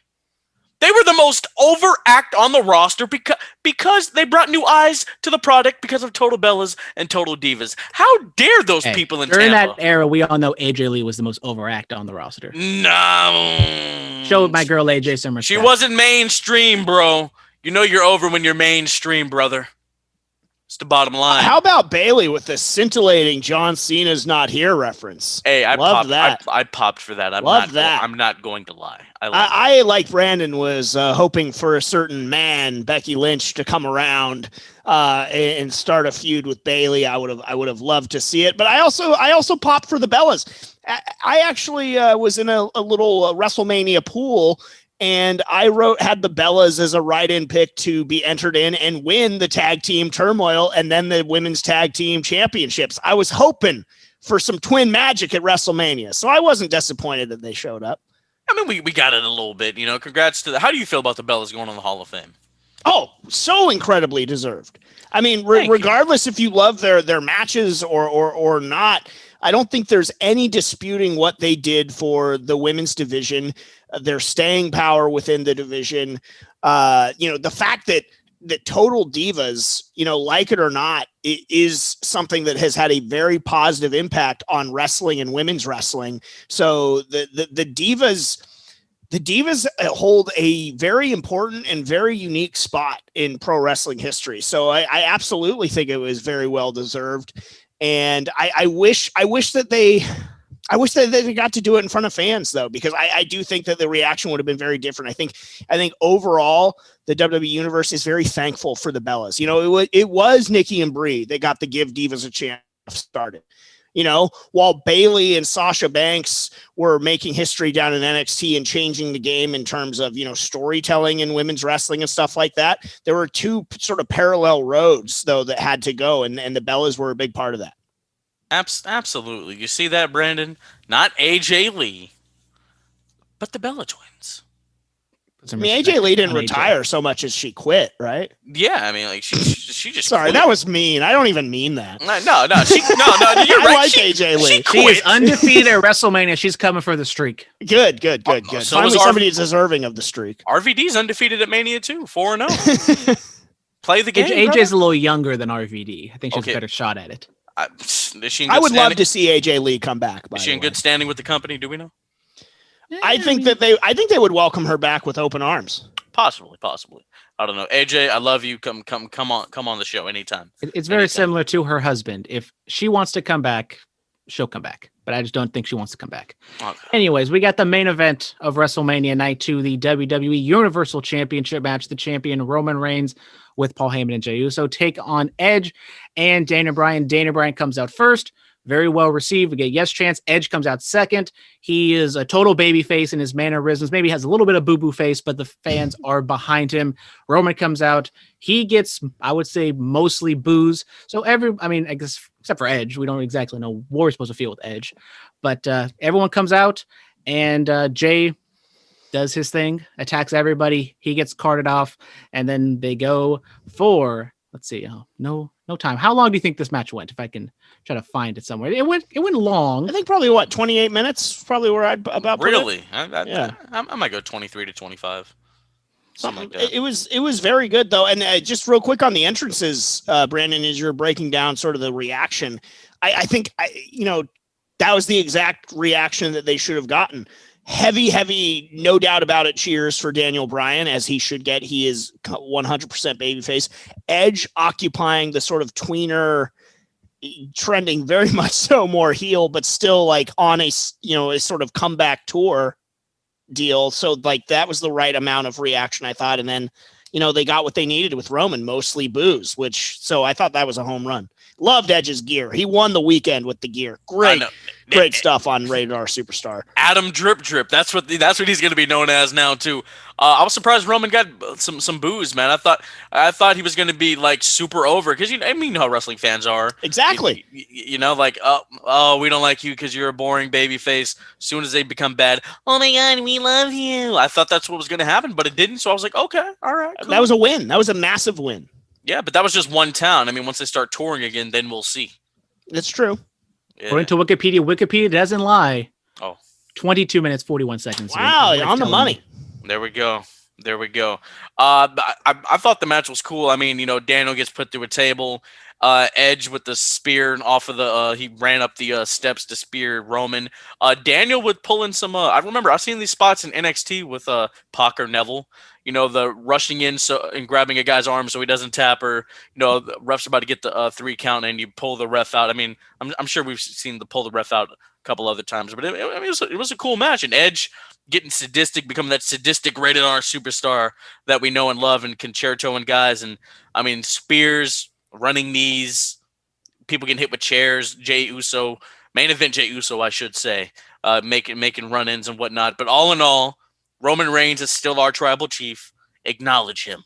They were the most overact on the roster because they brought new eyes to the product because of Total Bellas and Total Divas. How dare those people in Tampa? During that Tampa? era, we all know AJ Lee was the most overact on the roster. No. Show my girl AJ some respect. She wasn't mainstream, bro. You know you're over when you're mainstream, brother. It's the bottom line. How about Bayley with the scintillating John Cena's not here reference? Hey, I love popped that. I popped for that. I'm not going to lie. I like Brandon was hoping for a certain man, Becky Lynch, to come around and start a feud with Bayley. I would have loved to see it, but I also popped for the Bellas. I actually was in a little WrestleMania pool, and I had the Bellas as a write-in pick to be entered in and win the tag team turmoil and then the women's tag team championships. I was hoping for some twin magic at WrestleMania, so I wasn't disappointed that they showed up. I mean, we got it a little bit, you know. Congrats to how do you feel about the Bellas going on the Hall of Fame? Oh, so incredibly deserved. I mean, regardless if you love their matches or not, I don't think there's any disputing what they did for the women's division, their staying power within the division. The fact that Total Divas, like it or not, it is something that has had a very positive impact on wrestling and women's wrestling. So the Divas hold a very important and very unique spot in pro wrestling history. So I absolutely think it was very well deserved. And I wish that they got to do it in front of fans, though, because I do think that the reaction would have been very different. I think overall the WWE universe is very thankful for the Bellas. It was Nikki and Brie that got the Give Divas a Chance started. While Bayley and Sasha Banks were making history down in NXT and changing the game in terms of, storytelling in women's wrestling and stuff like that, there were two sort of parallel roads, though, that had to go. And the Bellas were a big part of that. Absolutely. You see that, Brandon? Not AJ Lee, but the Bella Twins. I mean, AJ Lee didn't retire so much as she quit, right? Yeah, I mean, like she just. Sorry, quit. that was mean. I don't even mean that. No. You're right. I like AJ Lee. She is undefeated at WrestleMania. She's coming for the streak. Good. So finally, somebody deserving of the streak. RVD's undefeated at Mania too, 4-0. Play the game. AJ's a little younger than RVD. I think she has a better shot at it. I would love to see AJ Lee come back. Is she in good standing with the company? Do we know? I think they would welcome her back with open arms. Possibly. I don't know. AJ, I love you. Come on the show anytime. It's very similar to her husband. If she wants to come back, she'll come back. but I just don't think she wants to come back. Okay. Anyways, we got the main event of WrestleMania Night 2, the WWE Universal Championship match. The champion Roman Reigns with Paul Heyman and Jey Uso take on Edge and Daniel Bryan. Daniel Bryan comes out first. Very well received. We get yes chance. Edge comes out second. He is a total baby face in his mannerisms. Maybe has a little bit of boo-boo face, but the fans are behind him. Roman comes out. He gets, I would say, mostly boos. So I guess except for Edge, we don't exactly know what we're supposed to feel with Edge. But everyone comes out, and Jey does his thing, attacks everybody. He gets carted off, and then they go for, let's see, no time. How long do you think this match went? If I can try to find it somewhere. It went long. I think probably 28 minutes, probably where I'd about put Really? it. Yeah. I might go 23 to 25. Something like that. It was very good though. And just real quick on the entrances, Brandon, as you're breaking down sort of the reaction, I think that was the exact reaction that they should have gotten. Heavy, no doubt about it, cheers for Daniel Bryan, as he should get. He is 100% babyface. Edge occupying the sort of tweener, trending very much so more heel, but still like on a sort of comeback tour deal. So like that was the right amount of reaction, I thought. And then, they got what they needed with Roman, mostly boos, so I thought that was a home run. Loved Edge's gear. He won the weekend with the gear. Great stuff on Rated R Superstar. Adam Drip Drip. That's what he's going to be known as now too. I was surprised Roman got some boos, man. I thought he was going to be like super over because you know how wrestling fans are. Exactly. Like we don't like you because you're a boring baby face. As soon as they become bad, oh my god, we love you. I thought that's what was going to happen, but it didn't. So I was like, okay, all right, cool. That was a win. That was a massive win. Yeah, but that was just one town. I mean, once they start touring again, then we'll see. That's true. Yeah. According to Wikipedia doesn't lie. Oh. 22 minutes, 41 seconds. Wow, on the money. There we go. I thought the match was cool. I mean, Daniel gets put through a table. Edge with the spear off of the he ran up the steps to spear Roman. Daniel would pull in some I remember I've seen these spots in NXT with Pac or Neville. The rushing in and grabbing a guy's arm so he doesn't tap her. The ref's about to get the 3 count and you pull the ref out. I mean, I'm sure we've seen the pull the ref out a couple other times, but it was a cool match. And Edge getting sadistic, becoming that sadistic Rated R Superstar that we know and love, and concerto and guys. And I mean, spears, running knees, people getting hit with chairs. Jey Uso, main event Jey Uso, I should say, making run-ins and whatnot. But all in all, Roman Reigns is still our tribal chief. Acknowledge him.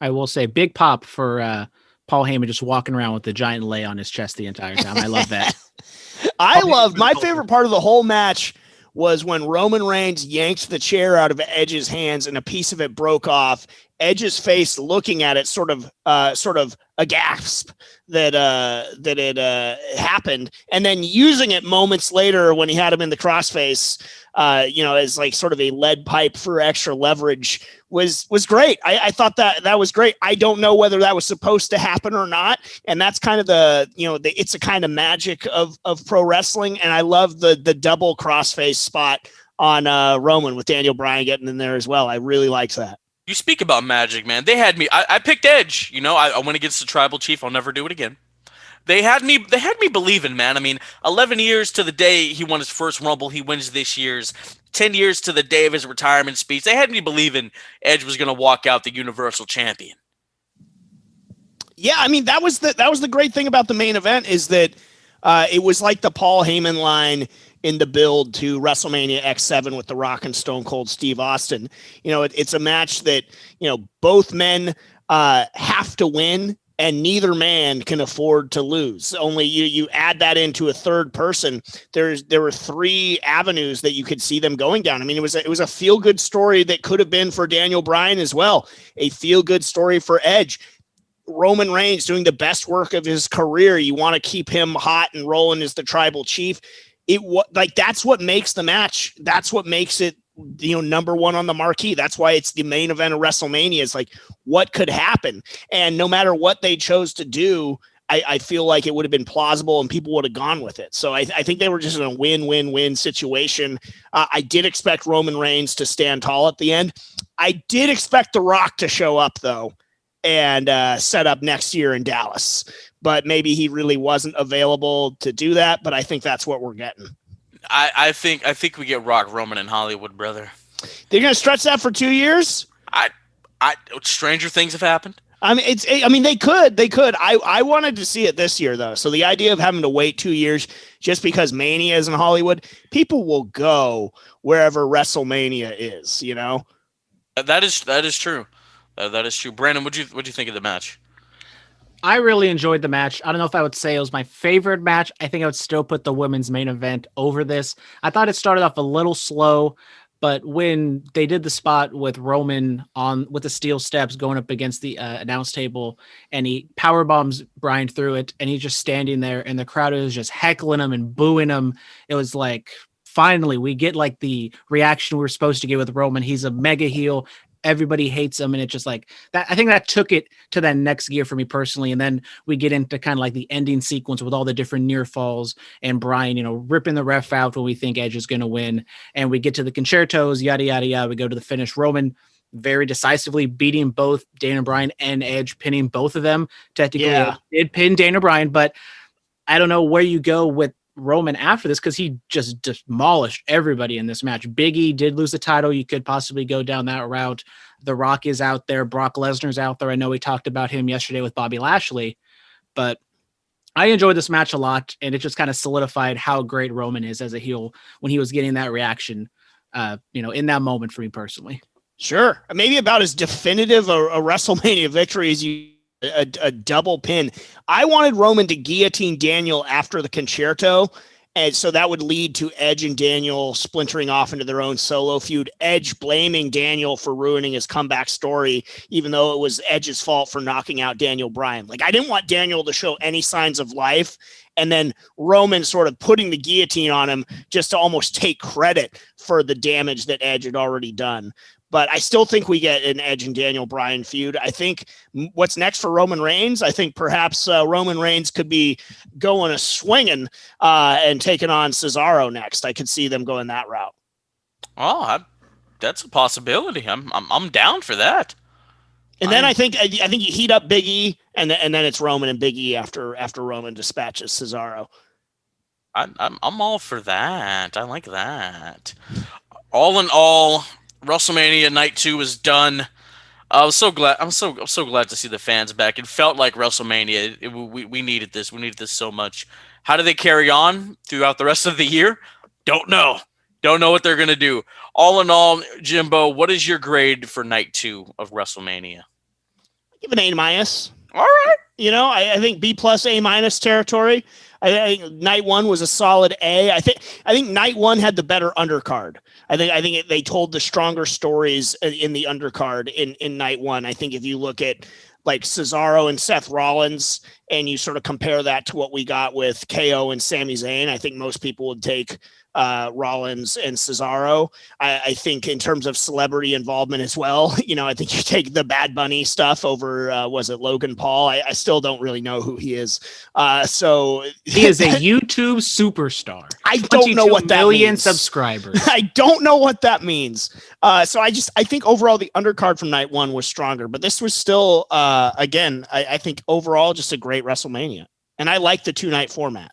I will say big pop for Paul Heyman just walking around with the giant lay on his chest the entire time. I love that. My favorite part of the whole match was when Roman Reigns yanked the chair out of Edge's hands and a piece of it broke off. Edge's face looking at it sort of a gasp that it happened, and then using it moments later when he had him in the crossface, as like sort of a lead pipe for extra leverage was great. I thought that was great. I don't know whether that was supposed to happen or not, and that's kind of it's a kind of magic of pro wrestling, and I love the double crossface spot on Roman with Daniel Bryan getting in there as well. I really liked that. You speak about magic, man. They had me. I picked Edge. I went against the tribal chief. I'll never do it again. They had me believing, man. I mean, 11 years to the day he won his first Rumble. He wins this year's. 10 years to the day of his retirement speech. They had me believing Edge was going to walk out the Universal Champion. Yeah, I mean, that was the great thing about the main event is that it was like the Paul Heyman line in the build to WrestleMania X7 with The Rock and Stone Cold Steve Austin. It's a match that, both men have to win and neither man can afford to lose. Only you add that into a third person. There were 3 avenues that you could see them going down. I mean, it was a feel-good story that could have been for Daniel Bryan as well. A feel-good story for Edge. Roman Reigns doing the best work of his career. You want to keep him hot and rolling as the tribal chief. That's what makes the match. That's what makes it, number one on the marquee. That's why it's the main event of WrestleMania. It's like, what could happen? And no matter what they chose to do, I feel like it would have been plausible and people would have gone with it. So I think they were just in a win-win-win situation. I did expect Roman Reigns to stand tall at the end. I did expect The Rock to show up though. and set up next year in Dallas. But maybe he really wasn't available to do that. But I think that's what we're getting. I think we get Rock Roman in Hollywood, brother. They're going to stretch that for 2 years. Stranger things have happened. I mean, they could. I wanted to see it this year though. So the idea of having to wait 2 years just because Mania is in Hollywood, people will go wherever WrestleMania is. You know, that is true. That is true. Brandon, what'd you think of the match? I really enjoyed the match. I don't know if I would say it was my favorite match. I think I would still put the women's main event over this. I thought it started off a little slow, but when they did the spot with Roman with the steel steps going up against the announce table, and he power bombs Bryan through it, and he's just standing there, and the crowd is just heckling him and booing him. It was like, finally, we get like the reaction we're supposed to get with Roman. He's a mega heel. Everybody hates him, and it's just like that. I think that took it to that next gear for me personally. And then we get into kind of like the ending sequence with all the different near falls and Bryan, ripping the ref out when we think Edge is going to win. And we get to the concertos, yada, yada, yada. We go to the finish. Roman very decisively beating both Daniel Bryan and Edge, pinning both of them. Technically, Edge did pin Daniel Bryan, but I don't know where you go with Roman after this, because he just demolished everybody in this match. Big E did lose the title. You could possibly go down that route. The Rock is out there. Brock Lesnar's out there. I know we talked about him yesterday with Bobby Lashley, but I enjoyed this match a lot, and it just kind of solidified how great Roman is as a heel when he was getting that reaction, in that moment for me personally. Sure. Maybe about as definitive a WrestleMania victory as a double pin. I wanted Roman to guillotine Daniel after the concerto, and so that would lead to Edge and Daniel splintering off into their own solo feud. Edge blaming Daniel for ruining his comeback story, even though it was Edge's fault for knocking out Daniel Bryan. Like, I didn't want Daniel to show any signs of life, and then Roman sort of putting the guillotine on him just to almost take credit for the damage that Edge had already done. But I still think we get an Edge and Daniel Bryan feud. I think what's next for Roman Reigns, I think perhaps Roman Reigns could be going a swinging and taking on Cesaro next. I could see them going that route. Oh, that's a possibility. I'm down for that. And then I think you heat up Big E, and then it's Roman and Big E after Roman dispatches Cesaro. I'm all for that. I like that. All in all, WrestleMania Night 2 is done. I was so glad. I'm so glad to see the fans back. It felt like WrestleMania. We needed this. We needed this so much. How do they carry on throughout the rest of the year? Don't know. Don't know what they're gonna do. All in all, Jimbo, what is your grade for Night 2 of WrestleMania? Give an A-. All right. I think B+ A- territory. I think Night 1 was a solid A. I think Night 1 had the better undercard. I think they told the stronger stories in the undercard in Night 1. I think if you look at like Cesaro and Seth Rollins and you sort of compare that to what we got with KO and Sami Zayn, I think most people would take Rollins and Cesaro. I think in terms of celebrity involvement as well, I think you take the Bad Bunny stuff over, was it Logan Paul? I still don't really know who he is. So he is a YouTube superstar. I don't know what that means. Subscribers. I don't know what that means. So I think overall the undercard from Night 1 was stronger, but this was still, again, I think overall just a great WrestleMania. And I like the 2-night format.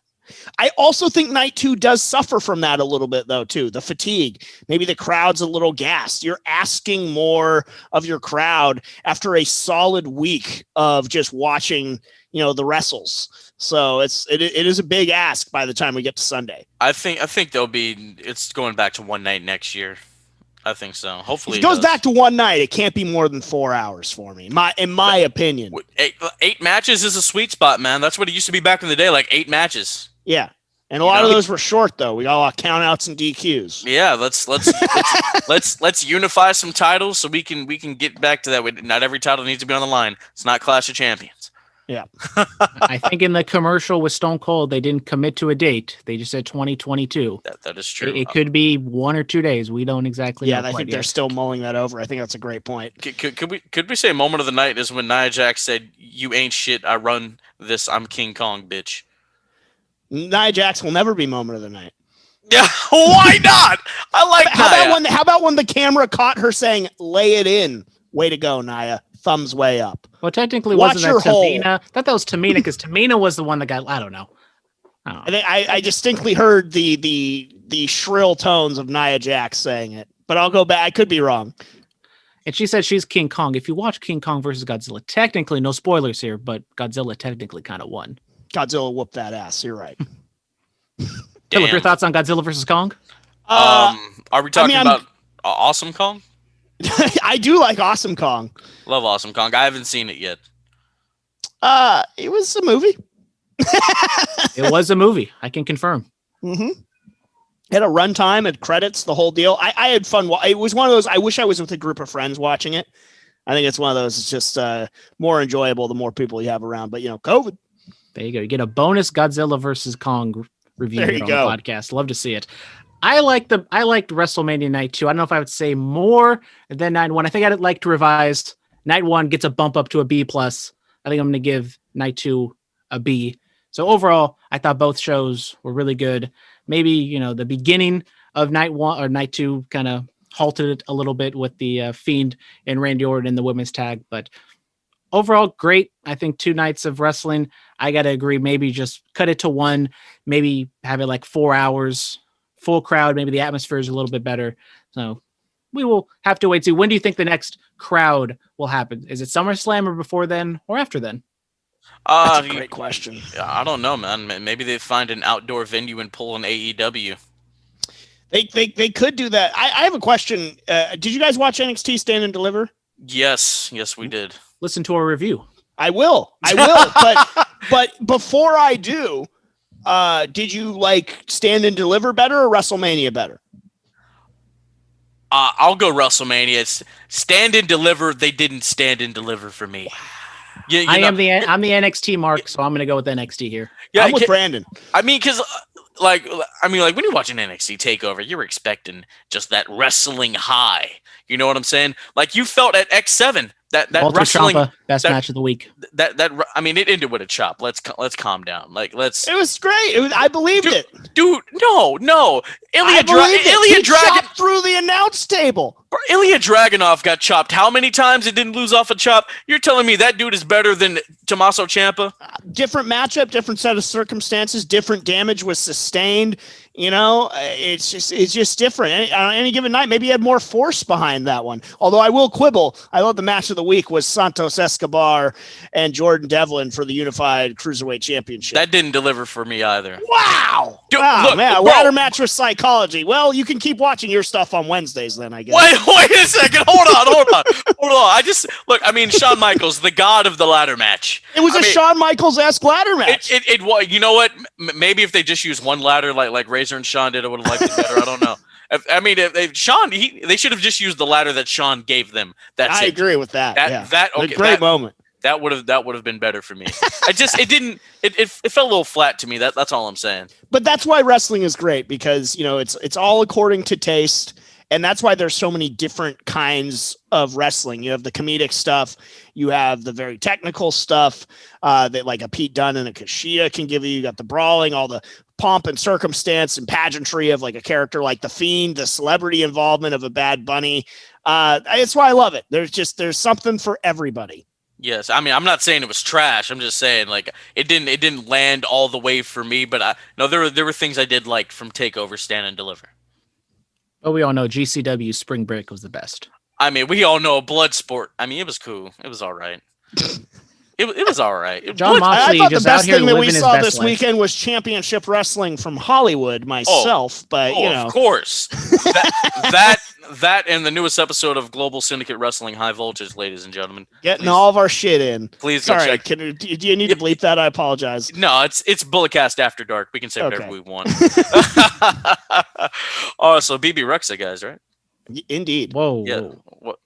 I also think Night 2 does suffer from that a little bit, though, too. The fatigue. Maybe the crowd's a little gassed. You're asking more of your crowd after a solid week of just watching, the wrestles. So it is a big ask by the time we get to Sunday. I think it's going back to one night next year. I think so. Hopefully, if it goes back to one night, it can't be more than 4 hours for me. In my opinion, eight matches is a sweet spot, man. That's what it used to be back in the day, like 8 matches. Yeah, and a lot of those were short though. We got a lot of countouts and DQs. Yeah, let's unify some titles so we can get back to that. Not every title needs to be on the line. It's not Clash of Champions. Yeah. I think in the commercial with Stone Cold, they didn't commit to a date. They just said 2022. That is true. It could be 1 or 2 days. We don't exactly know. Yeah, I think they're still mulling that over. I think that's a great point. Could we say moment of the night is when Nia Jax said, "You ain't shit. I run this. I'm King Kong, bitch." Nia Jax will never be moment of the night. Yeah, why not? I like how about when the camera caught her saying, "Lay it in." Way to go, Nia. thumbs way up. Well, technically, Watch wasn't your that hole. Tamina? I thought that was Tamina because Tamina was the one that got. I don't know. I distinctly heard the shrill tones of Nia Jax saying it, but I'll go back. I could be wrong. And she said she's King Kong. If you watch King Kong versus Godzilla, technically, no spoilers here, but Godzilla technically kind of won. Godzilla whooped that ass. You're right. Phillip, your thoughts on Godzilla versus Kong? Are we talking about Awesome Kong? I do like Awesome Kong. Love Awesome Kong. I haven't seen it yet. It was a movie. It was a movie. I can confirm. Mm-hmm. Had a runtime, had credits, the whole deal. I had fun. It was one of those. I wish I was with a group of friends watching it. I think it's one of those. It's just more enjoyable the more people you have around. But COVID. There you go. You get a bonus Godzilla versus Kong review There here you on go. the podcast. Love to see it. I liked WrestleMania Night 2. I don't know if I would say more than Night 1. I think I'd like to revise. Night 1 gets a bump up to a B+. I think I'm going to give Night 2 a B. So overall, I thought both shows were really good. Maybe, the beginning of Night 1 or Night 2 kind of halted it a little bit with the Fiend and Randy Orton in the women's tag. But overall, great. I think 2 nights of wrestling. I got to agree. Maybe just cut it to 1. Maybe have it like 4 hours. Full crowd, maybe the atmosphere is a little bit better. So we will have to wait to see. When do you think the next crowd will happen? Is it SummerSlam or before then or after then? That's a great question. I don't know, man. Maybe they find an outdoor venue and pull an AEW. They could do that. I have a question. Did you guys watch NXT Stand and Deliver? Yes, we did. Listen to our review. I will. But before I do, did you like Stand and Deliver better or WrestleMania better? I'll go WrestleMania. Stand and Deliver. They didn't stand and deliver for me. I'm the NXT mark, so I'm going to go with NXT here. Yeah, I'm with Brandon. I mean, because when you're watching NXT Takeover, you're expecting just that wrestling high. You know what I'm saying? Like you felt at X7 that Walter wrestling Ciampa, best match of the week. It ended with a chop. Let's calm down. It was great. I believed it, dude. No, Ilya Dragunov through the announce table. Ilya Dragunov got chopped. How many times it didn't lose off a chop? You're telling me that dude is better than Tommaso Ciampa? Different matchup, different set of circumstances, different damage was sustained. It's just different. On any given night, maybe he had more force behind that one. Although I will quibble, I thought the match of the week was Santos Escobar and Jordan Devlin for the Unified Cruiserweight Championship. That didn't deliver for me either. Wow. Dude, look, man, ladder match with psychology. Well, you can keep watching your stuff on Wednesdays then, I guess. Wait a second. Hold on. Shawn Michaels, the god of the ladder match. It was Shawn Michaels-esque ladder match. It was. You know what? Maybe if they just used one ladder like Razor and Shawn did, I would have liked it better. I don't know. If Shawn, they should have just used the ladder that Shawn gave them. I agree with that. Great moment. That would have been better for me. It felt a little flat to me. That's all I'm saying. But that's why wrestling is great because it's all according to taste. And that's why there's so many different kinds of wrestling. You have the comedic stuff. You have the very technical stuff that like a Pete Dunne and a Kushida can give you. You got the brawling, all the pomp and circumstance and pageantry of like a character like The Fiend, the celebrity involvement of a Bad Bunny. It's why I love it. There's something for everybody. Yes, I'm not saying it was trash. I'm just saying it didn't land all the way for me. But there were things I did like from Takeover, Stand and Deliver. But we all know GCW Spring Break was the best. We all know Bloodsport. It was cool. It was all right. It was all right. John Moxley I thought the just best out here thing that we living his saw best this life. weekend was Championship Wrestling from Hollywood myself. Of course. that and the newest episode of Global Syndicate Wrestling High Voltage, ladies and gentlemen. Getting all of our shit in. Please go check. Do you need to bleep that? I apologize. No, it's Bulletcast After Dark. We can say whatever we want. So BB Rexa, guys, right? Indeed. Whoa. Yeah. What?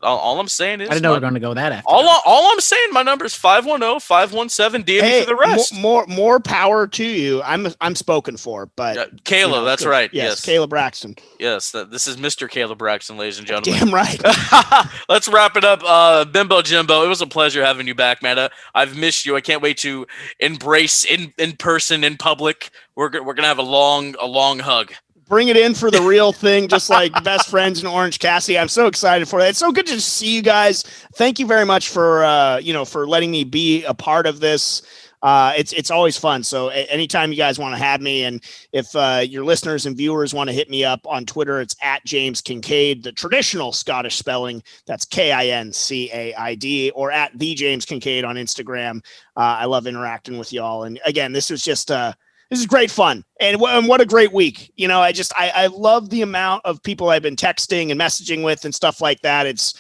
All I'm saying is I didn't know we were going to go that after. All I'm saying, my number is 510-517 DM for the rest. More power to you. I'm spoken for, but Kayla, that's right. Yes, Kayla Braxton. Yes, this is Mr. Kayla Braxton, ladies and gentlemen. Damn right. Let's wrap it up. Bimbo Jimbo, it was a pleasure having you back, man. I've missed you. I can't wait to embrace in person in public. We're gonna have a long hug. Bring it in for the real thing, just like Best Friends in Orange Cassidy. I'm so excited for that. It's so good to see you guys. Thank you very much for for letting me be a part of this. It's always fun. So anytime you guys want to have me, and if your listeners and viewers want to hit me up on Twitter, it's at James Kincaid, the traditional Scottish spelling. That's Kincaid, or at the James Kincaid on Instagram. I love interacting with y'all. And again, this is just this is great fun, and what a great week. I love the amount of people I've been texting and messaging with and stuff like that. It's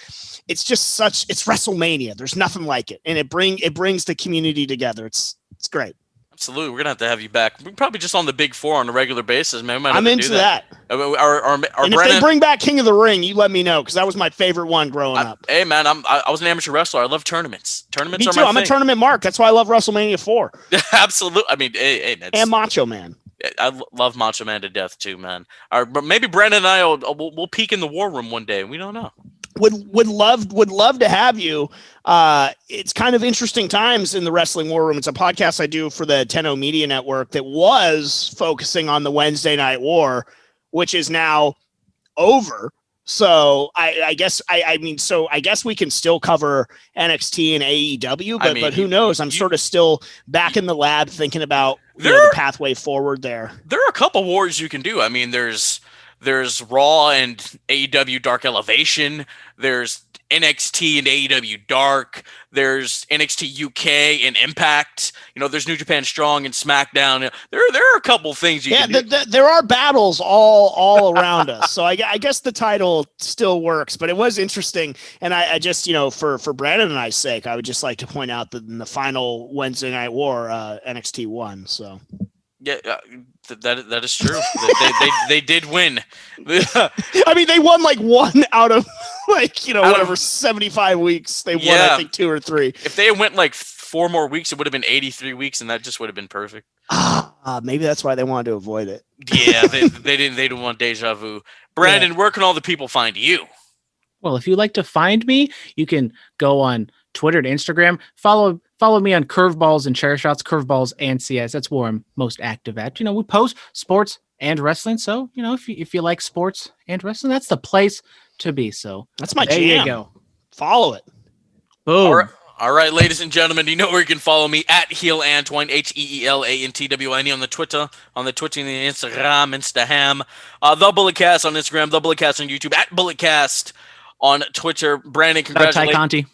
just it's WrestleMania. There's nothing like it. And it brings the community together. It's great. Absolutely. We're going to have you back. We're probably just on the big four on a regular basis, man. I'm into that. And if they bring back King of the Ring, you let me know, because that was my favorite one growing up. Hey, man, I was an amateur wrestler. I love tournaments. Tournaments me are too. my I'm thing. a tournament mark. That's why I love WrestleMania 4. Absolutely. I mean, hey, and Macho Man. I love Macho Man to death too, man. But maybe Brandon and I we'll peek in the war room one day. We don't know. Would love to have you. It's kind of interesting times in the Wrestling War Room. It's a podcast I do for the 10 Media Network that was focusing on the Wednesday Night War, which is now over. So I guess we can still cover NXT and AEW, but who knows? I'm sort of still back in the lab thinking about the pathway forward there. There are a couple wars you can do. I mean, there's Raw and AEW Dark Elevation. There's NXT and AEW Dark. There's NXT UK and Impact. There's New Japan Strong and SmackDown. There are a couple things you can do. There are battles all around us. So I guess the title still works, but it was interesting. And I just, for Brandon and I's sake, I would just like to point out that in the final Wednesday Night War, NXT won. So. Yeah, that is true. they did win. I mean, they won like one out of whatever 75 weeks. They won, I think, 2 or 3. If they went like 4 more weeks, it would have been 83 weeks, and that just would have been perfect. Maybe that's why they wanted to avoid it. Yeah, they didn't want deja vu. Brandon, where can all the people find you? Well, if you like to find me, you can go on Twitter and Instagram. Follow me on Curveballs and Chair Shots, Curveballs and CS. That's where I'm most active at. We post sports and wrestling. So, if you like sports and wrestling, that's the place to be. So that's my jam. There you go. Follow it. Boom. All right, ladies and gentlemen, you know where you can follow me at Heel Antwine, HeelAntwine on the Twitter, and the Instagram. The Bulletcast on Instagram, The Bulletcast on YouTube, at Bulletcast on Twitter. Brandon, congratulations. Ty Conti.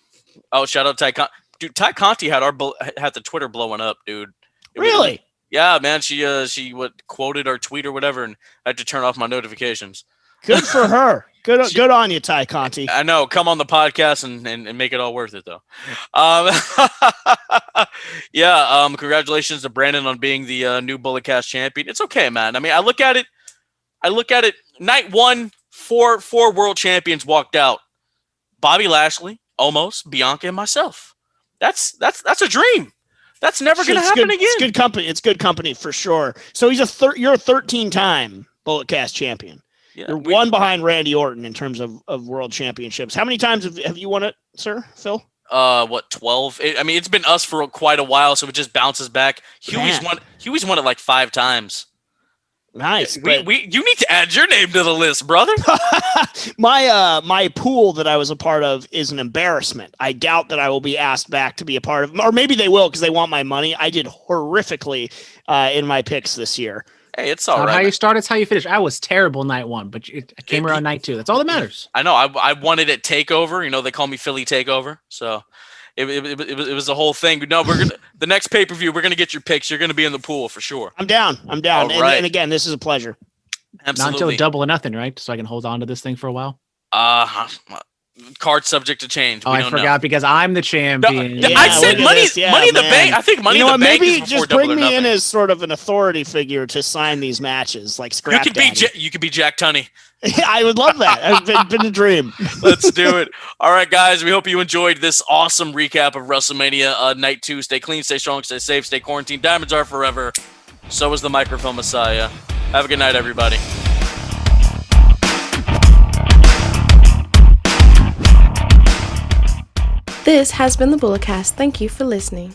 Oh, shout out Ty Conti. Dude, Ty Conti had the Twitter blowing up, dude. Really? Yeah, man. She quoted our tweet or whatever, and I had to turn off my notifications. Good for her. Good on you, Ty Conti. I know. Come on the podcast and make it all worth it, though. Congratulations to Brandon on being the new Bulletcast champion. It's okay, man. I mean, I look at it. Night 1, four world champions walked out. Bobby Lashley, Omos, Bianca, and myself. That's a dream. That's never going to happen again. It's good company. It's good company for sure. So you're a 13-time Bulletcast champion. Yeah, you're one behind Randy Orton in terms of world championships. How many times have you won it, sir, Phil? 12? It's been us for quite a while, so it just bounces back. Huey's won it like 5 times. Nice. You need to add your name to the list, brother. My pool that I was a part of is an embarrassment. I doubt that I will be asked back to be a part of, or maybe they will because they want my money. I did horrifically in my picks this year. Hey, it's all right. Not how you start, it's how you finish. I was terrible night 1, but I came around night 2. That's all that matters. I know. I won it at TakeOver. They call me Philly TakeOver. So it was the whole thing. No, the next pay-per-view, we're gonna get your picks. You're gonna be in the pool for sure. I'm down. All right. And again, this is a pleasure. Absolutely. Not until double or nothing, right? So I can hold on to this thing for a while. Card subject to change. I forgot because I'm the champion. No, I said money in the bank. I think money in the bank is before just double bring or me nothing. in as sort of an authority figure to sign these matches, like Scrap Daddy. You could be Jack Tunney. I would love that. It's been a dream. Let's do it. All right, guys. We hope you enjoyed this awesome recap of WrestleMania Night 2. Stay clean, stay strong, stay safe, stay quarantined. Diamonds are forever. So is the microphone Messiah. Have a good night, everybody. This has been the Bulletcast. Thank you for listening.